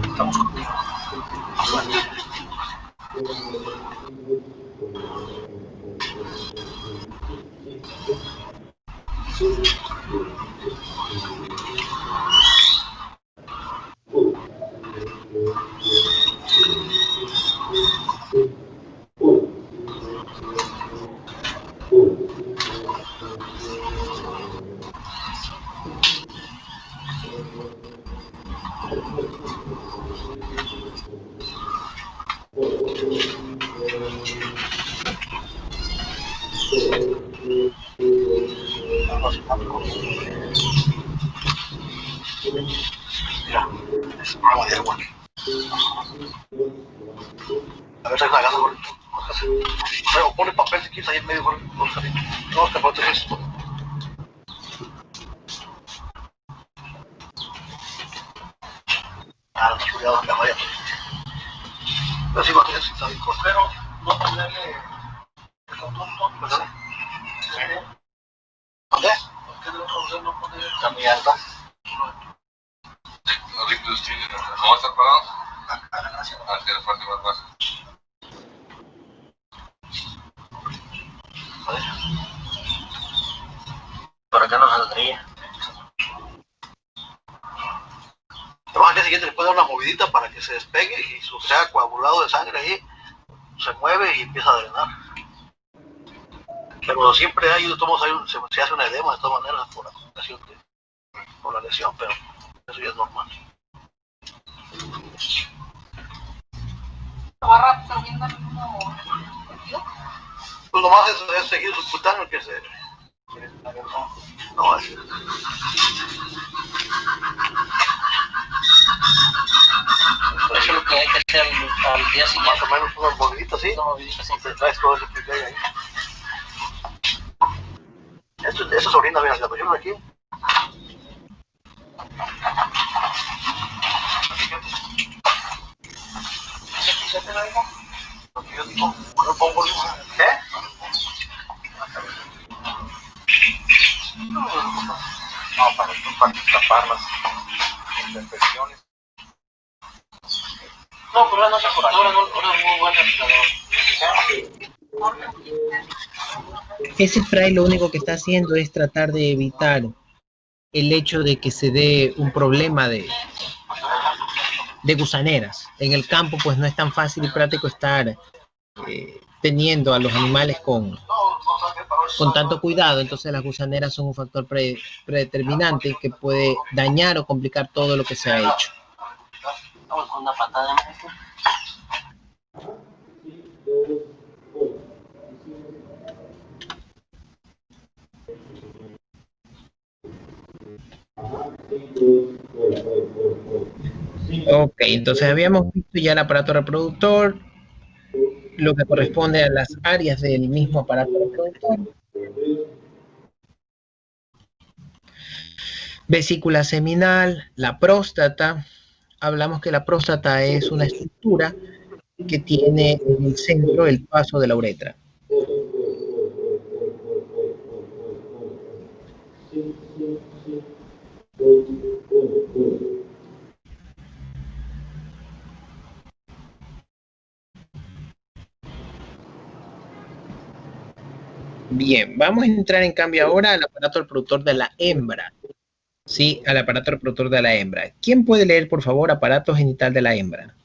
Estamos contigo. Mira, es un programa de agua aquí. A ver, está cagando por o pone papel si quieres ahí en medio por los cariños. No, te proteges. Ah, cuidado que la vaya. Pero sí, cuando tienes el costero, no ponerle el conducto, ¿verdad? ¿Dónde? ¿Por qué del otro lado no poner? Está muy alta. ¿Cómo está parado? Hacia la parte más baja. ¿Para qué no saldría? Pero al día siguiente le puede dar una movidita para que se despegue y su sea coagulado de sangre ahí se mueve y empieza a drenar. Pero siempre hay, de todos modos, se hace una edema de todas maneras por la complicación por la lesión, pero eso ya es normal. ¿Va absorbiendo el mismo sentido? Pues nomás es seguir subcutáneo que se... No, es... Eso es lo que hay que hacer al día siguiente. Más o menos unas moviditas, ¿sí? Una movidita así. Te traes todo eso que hay ahí. Eso es orina, mira, la pusieron aquí. ¿Qué te lo digo? Lo que yo digo, no pongo lima. ¿Qué? No, para tapar las infecciones. No, pero no se ahora no es muy buena. Ese spray lo único que está haciendo es tratar de evitar el hecho de que se dé un problema de gusaneras. En el campo pues no es tan fácil y práctico estar teniendo a los animales con tanto cuidado, entonces las gusaneras son un factor predeterminante que puede dañar o complicar todo lo que se ha hecho. Vamos con una patada en esto. Ok, entonces habíamos visto ya el aparato reproductor, lo que corresponde a las áreas del mismo aparato reproductor. Vesícula seminal, la próstata. Hablamos que la próstata es una estructura que tiene en el centro el paso de la uretra. Bien, vamos a entrar en cambio ahora al aparato reproductor de la hembra. Sí, al aparato reproductor de la hembra. ¿Quién puede leer, por favor, aparato genital de la hembra?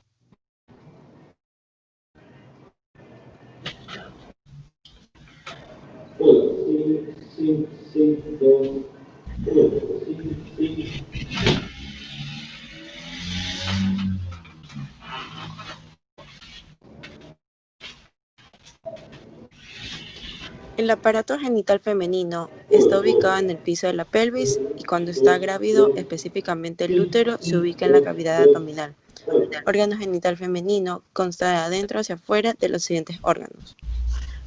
El aparato genital femenino está ubicado en el piso de la pelvis y cuando está grávido, específicamente el útero, se ubica en la cavidad abdominal. Órgano genital femenino consta de adentro hacia afuera de los siguientes órganos.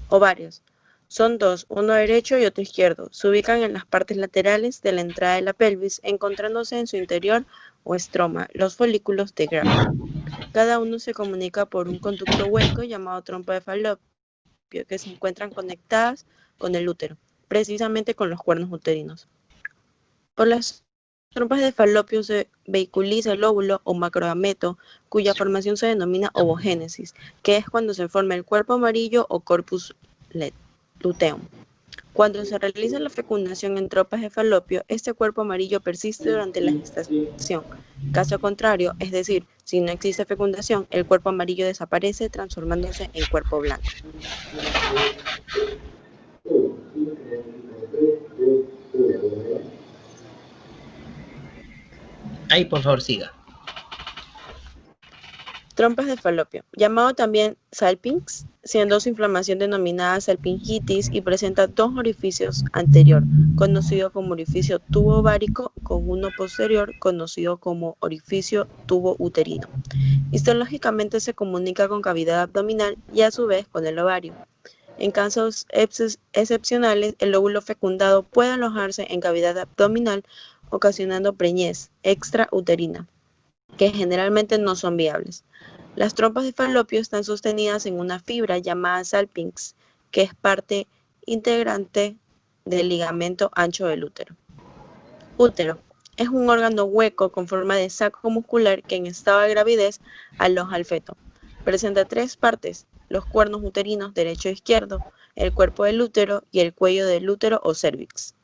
Ovarios. Son dos, uno derecho y otro izquierdo. Se ubican en las partes laterales de la entrada de la pelvis, encontrándose en su interior o estroma los folículos de Graf. Cada uno se comunica por un conducto hueco llamado trompa de Falopio, que se encuentran conectadas con el útero, precisamente con los cuernos uterinos. Por las trompas de Falopio se vehiculiza el óvulo o macrogameto, cuya formación se denomina ovogénesis, que es cuando se forma el cuerpo amarillo o corpus luteum. Cuando se realiza la fecundación en trompas de Falopio, este cuerpo amarillo persiste durante la gestación. Caso contrario, es decir, si no existe fecundación, el cuerpo amarillo desaparece transformándose en cuerpo blanco. Ahí, por favor, siga. Trompas de Falopio, llamado también salpinx, siendo su inflamación denominada salpingitis y presenta dos orificios anterior, conocido como orificio tubo ovárico, con uno posterior, conocido como orificio tubo uterino. Histológicamente se comunica con cavidad abdominal y a su vez con el ovario. En casos excepcionales, el óvulo fecundado puede alojarse en cavidad abdominal, ocasionando preñez extrauterina, que generalmente no son viables. Las trompas de Falopio están sostenidas en una fibra llamada salpinx, que es parte integrante del ligamento ancho del útero. Útero es un órgano hueco con forma de saco muscular que en estado de gravidez aloja al feto. Presenta tres partes: los cuernos uterinos derecho e izquierdo, el cuerpo del útero y el cuello del útero o cervix.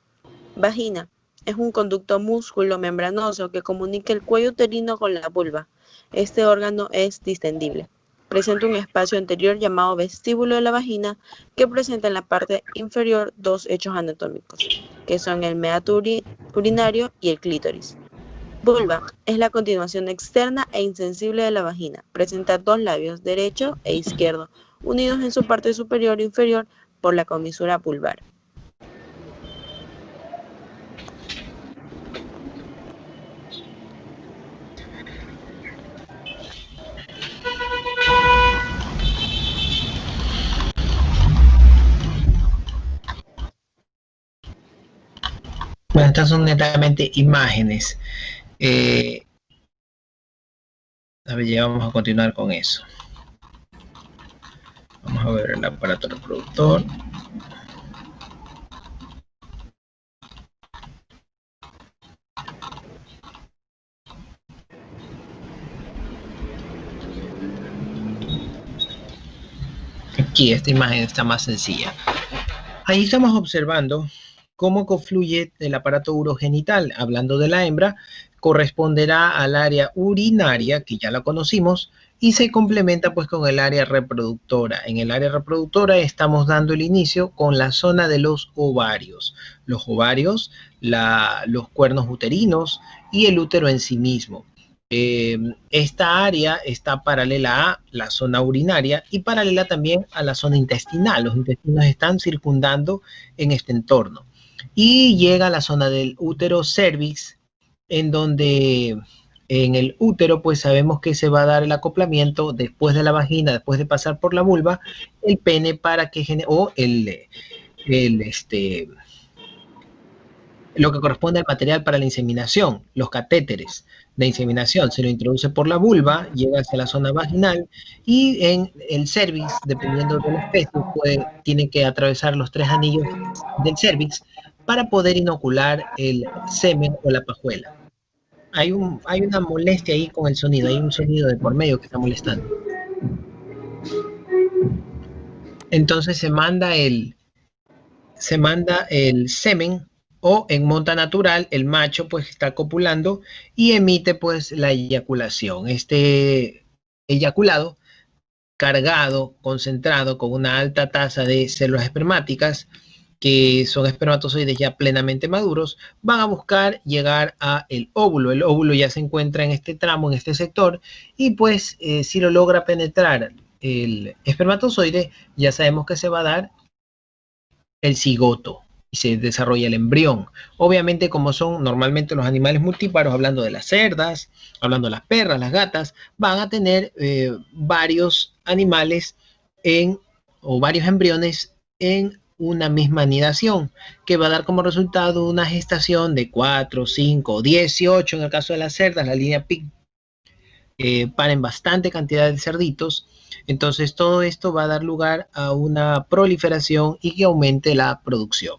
Vagina es un conducto músculo membranoso que comunica el cuello uterino con la vulva. Este órgano es distendible. Presenta un espacio anterior llamado vestíbulo de la vagina que presenta en la parte inferior dos hechos anatómicos, que son el meato urinario y el clítoris. Vulva es la continuación externa e insensible de la vagina. Presenta dos labios, derecho e izquierdo, unidos en su parte superior e inferior por la comisura vulvar. Bueno, estas son netamente imágenes. A ver, ya vamos a continuar con eso. Vamos a ver el aparato reproductor. Aquí esta imagen está más sencilla. Ahí estamos observando cómo confluye el aparato urogenital. Hablando de la hembra, corresponderá al área urinaria, que ya la conocimos, y se complementa pues con el área reproductora. En el área reproductora estamos dando el inicio con la zona de los ovarios. Los ovarios, los cuernos uterinos y el útero en sí mismo. Esta área está paralela a la zona urinaria y paralela también a la zona intestinal. Los intestinos están circundando en este entorno. Y llega a la zona del útero cervix, en donde en el útero pues sabemos que se va a dar el acoplamiento después de la vagina, después de pasar por la vulva, el pene para que genere, o lo que corresponde al material para la inseminación, los catéteres de inseminación. Se lo introduce por la vulva, llega hacia la zona vaginal y en el cervix, dependiendo de la especie, tiene que atravesar los 3 anillos del cervix para poder inocular el semen o la pajuela. Hay una molestia ahí con el sonido, hay un sonido de por medio que está molestando. Entonces se manda el semen, o en monta natural el macho pues está copulando y emite pues la eyaculación. Este eyaculado cargado, concentrado con una alta tasa de células espermáticas, que son espermatozoides ya plenamente maduros, van a buscar llegar a el óvulo. El óvulo ya se encuentra en este tramo, en este sector, y pues si lo logra penetrar el espermatozoide, ya sabemos que se va a dar el cigoto y se desarrolla el embrión. Obviamente, como son normalmente los animales multíparos, hablando de las cerdas, hablando de las perras, las gatas, van a tener varios animales o varios embriones en una misma anidación, que va a dar como resultado una gestación de 4, 5, 18 en el caso de las cerdas, la línea pig. Paren bastante cantidad de cerditos. Entonces todo esto va a dar lugar a una proliferación y que aumente la producción.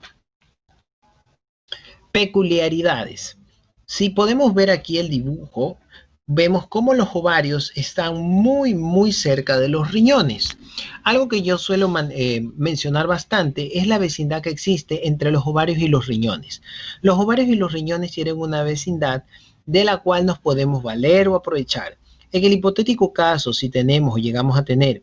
Peculiaridades. Si podemos ver aquí el dibujo, vemos cómo los ovarios están muy cerca de los riñones. Algo que yo suelo mencionar bastante es la vecindad que existe entre los ovarios y los riñones. Los ovarios y los riñones tienen una vecindad de la cual nos podemos valer o aprovechar. En el hipotético caso, si tenemos o llegamos a tener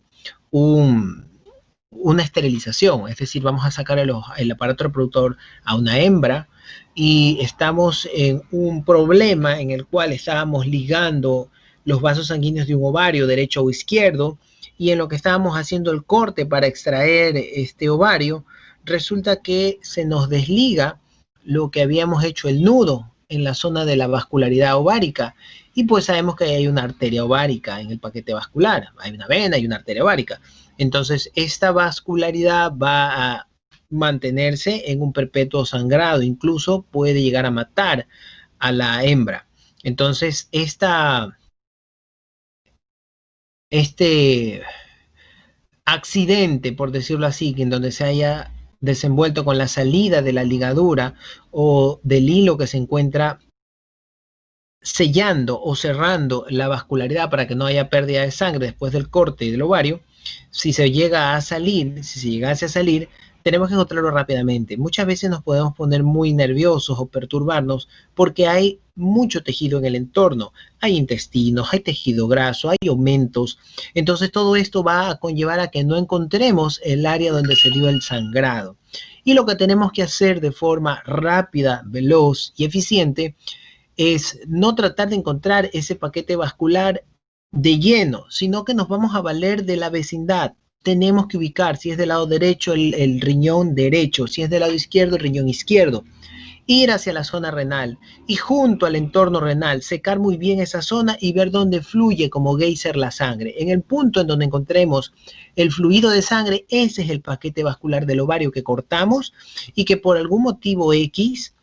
una esterilización, es decir, vamos a sacar el aparato reproductor a una hembra y estamos en un problema en el cual estábamos ligando los vasos sanguíneos de un ovario derecho o izquierdo, y en lo que estábamos haciendo el corte para extraer este ovario, resulta que se nos desliga lo que habíamos hecho, el nudo en la zona de la vascularidad ovárica, y pues sabemos que hay una arteria ovárica en el paquete vascular, hay una vena y una arteria ovárica. Entonces esta vascularidad va a mantenerse en un perpetuo sangrado, incluso puede llegar a matar a la hembra. Entonces este accidente, por decirlo así, en donde se haya desenvuelto con la salida de la ligadura o del hilo que se encuentra sellando o cerrando la vascularidad para que no haya pérdida de sangre después del corte del ovario, si se llegase a salir, tenemos que encontrarlo rápidamente. Muchas veces nos podemos poner muy nerviosos o perturbarnos porque hay mucho tejido en el entorno. Hay intestinos, hay tejido graso, hay aumentos. Entonces todo esto va a conllevar a que no encontremos el área donde se dio el sangrado. Y lo que tenemos que hacer de forma rápida, veloz y eficiente es no tratar de encontrar ese paquete vascular de lleno, sino que nos vamos a valer de la vecindad. Tenemos que ubicar, si es del lado derecho, el riñón derecho, si es del lado izquierdo, el riñón izquierdo. Ir hacia la zona renal y junto al entorno renal, secar muy bien esa zona y ver dónde fluye como geyser la sangre. En el punto en donde encontremos el fluido de sangre, ese es el paquete vascular del ovario que cortamos y que por algún motivo X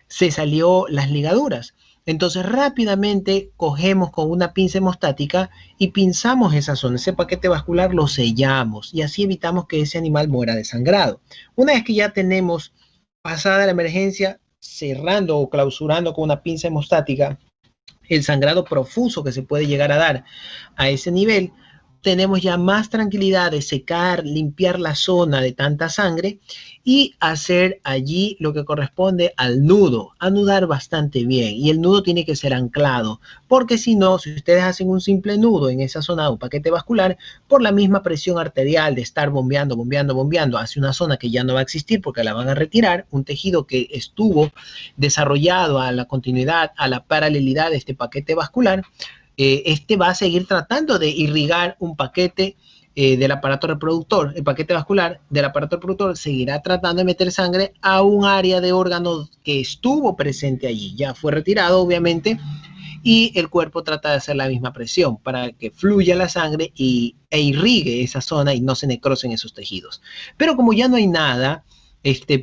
se salió las ligaduras. Entonces rápidamente cogemos con una pinza hemostática y pinzamos esa zona, ese paquete vascular lo sellamos y así evitamos que ese animal muera desangrado. Una vez que ya tenemos pasada la emergencia, cerrando o clausurando con una pinza hemostática el sangrado profuso que se puede llegar a dar a ese nivel, tenemos ya más tranquilidad de secar, limpiar la zona de tanta sangre y hacer allí lo que corresponde al nudo, anudar bastante bien. Y el nudo tiene que ser anclado, porque si no, si ustedes hacen un simple nudo en esa zona o paquete vascular, por la misma presión arterial de estar bombeando hacia una zona que ya no va a existir porque la van a retirar, un tejido que estuvo desarrollado a la continuidad, a la paralelidad de este paquete vascular, este va a seguir tratando de irrigar un paquete del aparato reproductor. El paquete vascular del aparato reproductor seguirá tratando de meter sangre a un área de órgano que estuvo presente allí. Ya fue retirado, obviamente, y el cuerpo trata de hacer la misma presión para que fluya la sangre e irrigue esa zona y no se necrosen esos tejidos. Pero como ya no hay nada,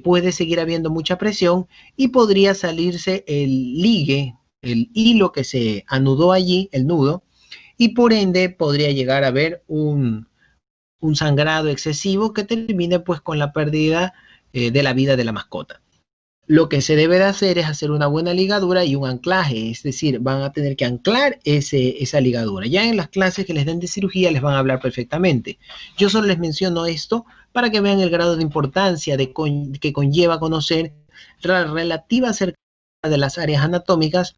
puede seguir habiendo mucha presión y podría salirse el ligue, el hilo que se anudó allí, el nudo, y por ende podría llegar a haber un sangrado excesivo que termine pues con la pérdida de la vida de la mascota. Lo que se debe de hacer es hacer una buena ligadura y un anclaje, es decir, van a tener que anclar esa ligadura. Ya en las clases que les den de cirugía les van a hablar perfectamente. Yo solo les menciono esto para que vean el grado de importancia que conlleva conocer la relativa cercanía de las áreas anatómicas,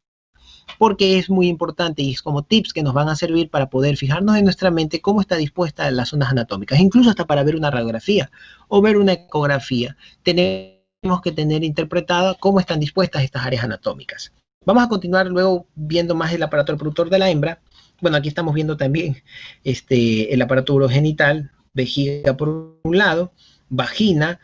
porque es muy importante y es como tips que nos van a servir para poder fijarnos en nuestra mente cómo está dispuesta las zonas anatómicas, incluso hasta para ver una radiografía o ver una ecografía. Tenemos que tener interpretada cómo están dispuestas estas áreas anatómicas. Vamos a continuar luego viendo más el aparato reproductor de la hembra. Bueno, aquí estamos viendo también el aparato urogenital, vejiga por un lado, vagina,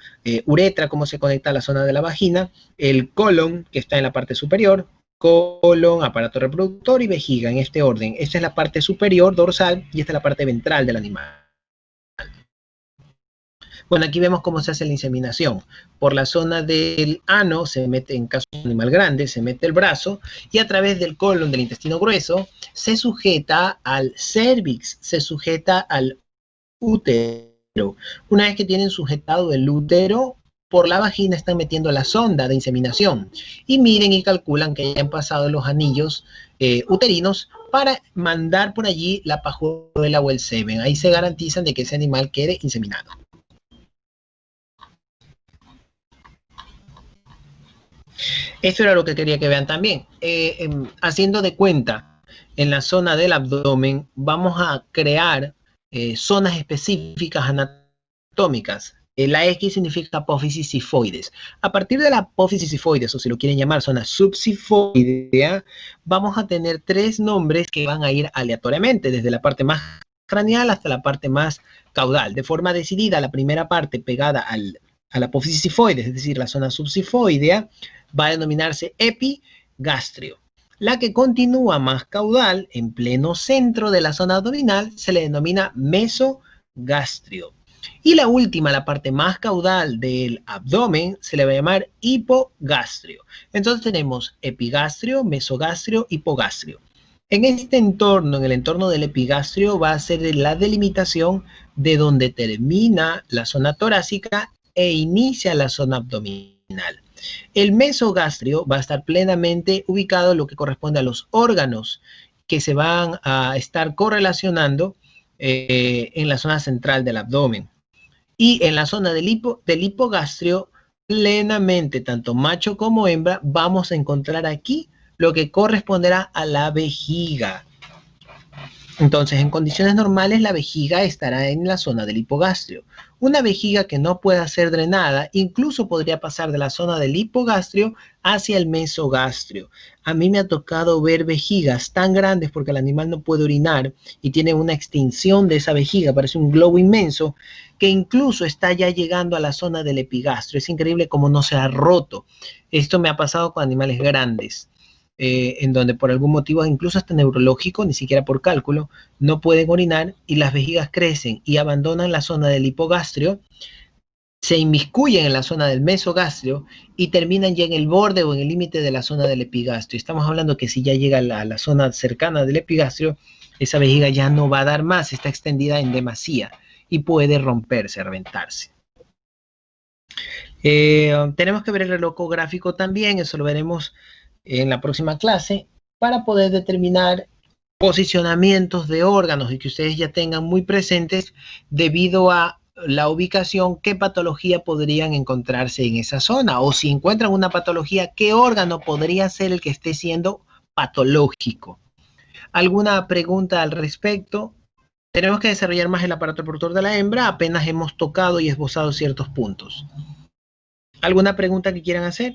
uretra, cómo se conecta a la zona de la vagina, el colon, que está en la parte superior, colon, aparato reproductor y vejiga, en este orden. Esta es la parte superior dorsal y esta es la parte ventral del animal. Bueno, aquí vemos cómo se hace la inseminación. Por la zona del ano se mete, en caso de un animal grande, se mete el brazo y a través del colon, del intestino grueso, se sujeta al cervix, se sujeta al útero. Una vez que tienen sujetado el útero, por la vagina están metiendo la sonda de inseminación y miden y calculan que hayan pasado los anillos uterinos para mandar por allí la pajuela o el semen. Ahí se garantizan de que ese animal quede inseminado. Esto era lo que quería que vean también. Haciendo de cuenta, en la zona del abdomen vamos a crear zonas específicas anatómicas. La X significa apófisis sifoides. A partir de la apófisis sifoides, o si lo quieren llamar zona subsifoidea, vamos a tener 3 nombres que van a ir aleatoriamente, desde la parte más craneal hasta la parte más caudal. De forma decidida, la primera parte pegada a la apófisis sifoides, es decir, la zona subsifoidea, va a denominarse epigastrio. La que continúa más caudal, en pleno centro de la zona abdominal, se le denomina mesogastrio. Y la última, la parte más caudal del abdomen, se le va a llamar hipogastrio. Entonces tenemos epigastrio, mesogastrio, hipogastrio. En este entorno, en el entorno del epigastrio, va a ser la delimitación de donde termina la zona torácica e inicia la zona abdominal. El mesogastrio va a estar plenamente ubicado en lo que corresponde a los órganos que se van a estar correlacionando en la zona central del abdomen. Y en la zona del hipogastrio, plenamente, tanto macho como hembra, vamos a encontrar aquí lo que corresponderá a la vejiga. Entonces, en condiciones normales, la vejiga estará en la zona del hipogastrio. Una vejiga que no pueda ser drenada, incluso podría pasar de la zona del hipogastrio hacia el mesogastrio. A mí me ha tocado ver vejigas tan grandes porque el animal no puede orinar y tiene una extinción de esa vejiga, parece un globo inmenso, que incluso está ya llegando a la zona del epigastrio. Es increíble cómo no se ha roto. Esto me ha pasado con animales grandes. En donde por algún motivo, incluso hasta neurológico, ni siquiera por cálculo, no pueden orinar y las vejigas crecen y abandonan la zona del hipogastrio, se inmiscuyen en la zona del mesogastrio y terminan ya en el borde o en el límite de la zona del epigastrio. Estamos hablando que si ya llega a la zona cercana del epigastrio, esa vejiga ya no va a dar más, está extendida en demasía y puede romperse, reventarse. Tenemos que ver el reloj ecográfico también, eso lo veremos en la próxima clase, para poder determinar posicionamientos de órganos y que ustedes ya tengan muy presentes debido a la ubicación, qué patología podrían encontrarse en esa zona, o si encuentran una patología, qué órgano podría ser el que esté siendo patológico. ¿Alguna pregunta al respecto? Tenemos que desarrollar más el aparato reproductor de la hembra, apenas hemos tocado y esbozado ciertos puntos. ¿Alguna pregunta que quieran hacer?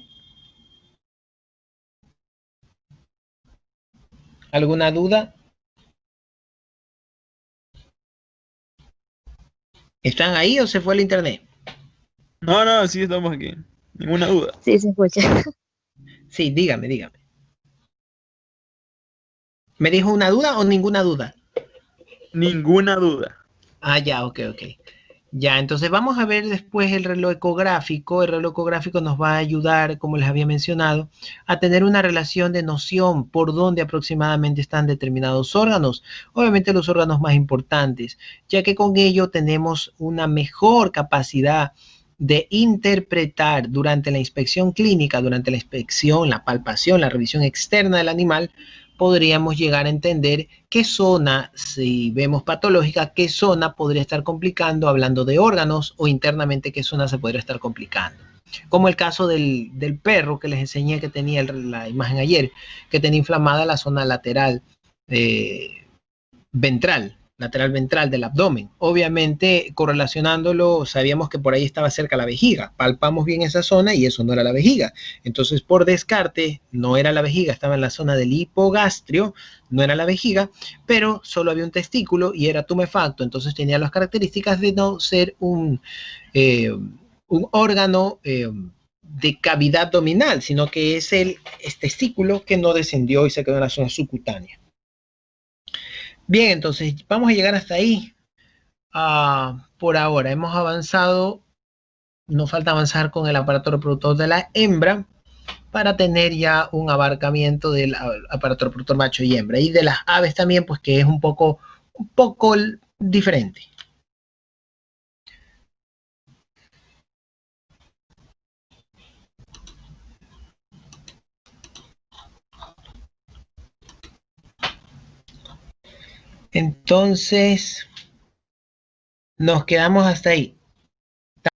¿Alguna duda? ¿Están ahí o se fue el internet? No, sí estamos aquí. Ninguna duda. Sí, se escucha. Sí, dígame. ¿Me dijo una duda o ninguna duda? Ninguna duda. Ah, ya, ok. Ya, entonces vamos a ver después el reloj ecográfico. El reloj ecográfico nos va a ayudar, como les había mencionado, a tener una relación de noción por dónde aproximadamente están determinados órganos. Obviamente los órganos más importantes, ya que con ello tenemos una mejor capacidad de interpretar durante la inspección clínica, durante la inspección, la palpación, la revisión externa del animal, podríamos llegar a entender qué zona, si vemos patológica, qué zona podría estar complicando, hablando de órganos, o internamente qué zona se podría estar complicando. Como el caso del perro que les enseñé, que tenía la imagen ayer, que tenía inflamada la zona lateral ventral, lateral ventral del abdomen. Obviamente, correlacionándolo, sabíamos que por ahí estaba cerca la vejiga. Palpamos bien esa zona y eso no era la vejiga. Entonces, por descarte, no era la vejiga, estaba en la zona del hipogastrio, no era la vejiga, pero solo había un testículo y era tumefacto. Entonces, tenía las características de no ser un órgano de cavidad abdominal, sino que es el testículo que no descendió y se quedó en la zona subcutánea. Bien, entonces vamos a llegar hasta ahí. Por ahora hemos avanzado, nos falta avanzar con el aparato reproductor de la hembra para tener ya un abarcamiento del aparato reproductor macho y hembra, y de las aves también, pues que es un poco diferente. Entonces, nos quedamos hasta ahí.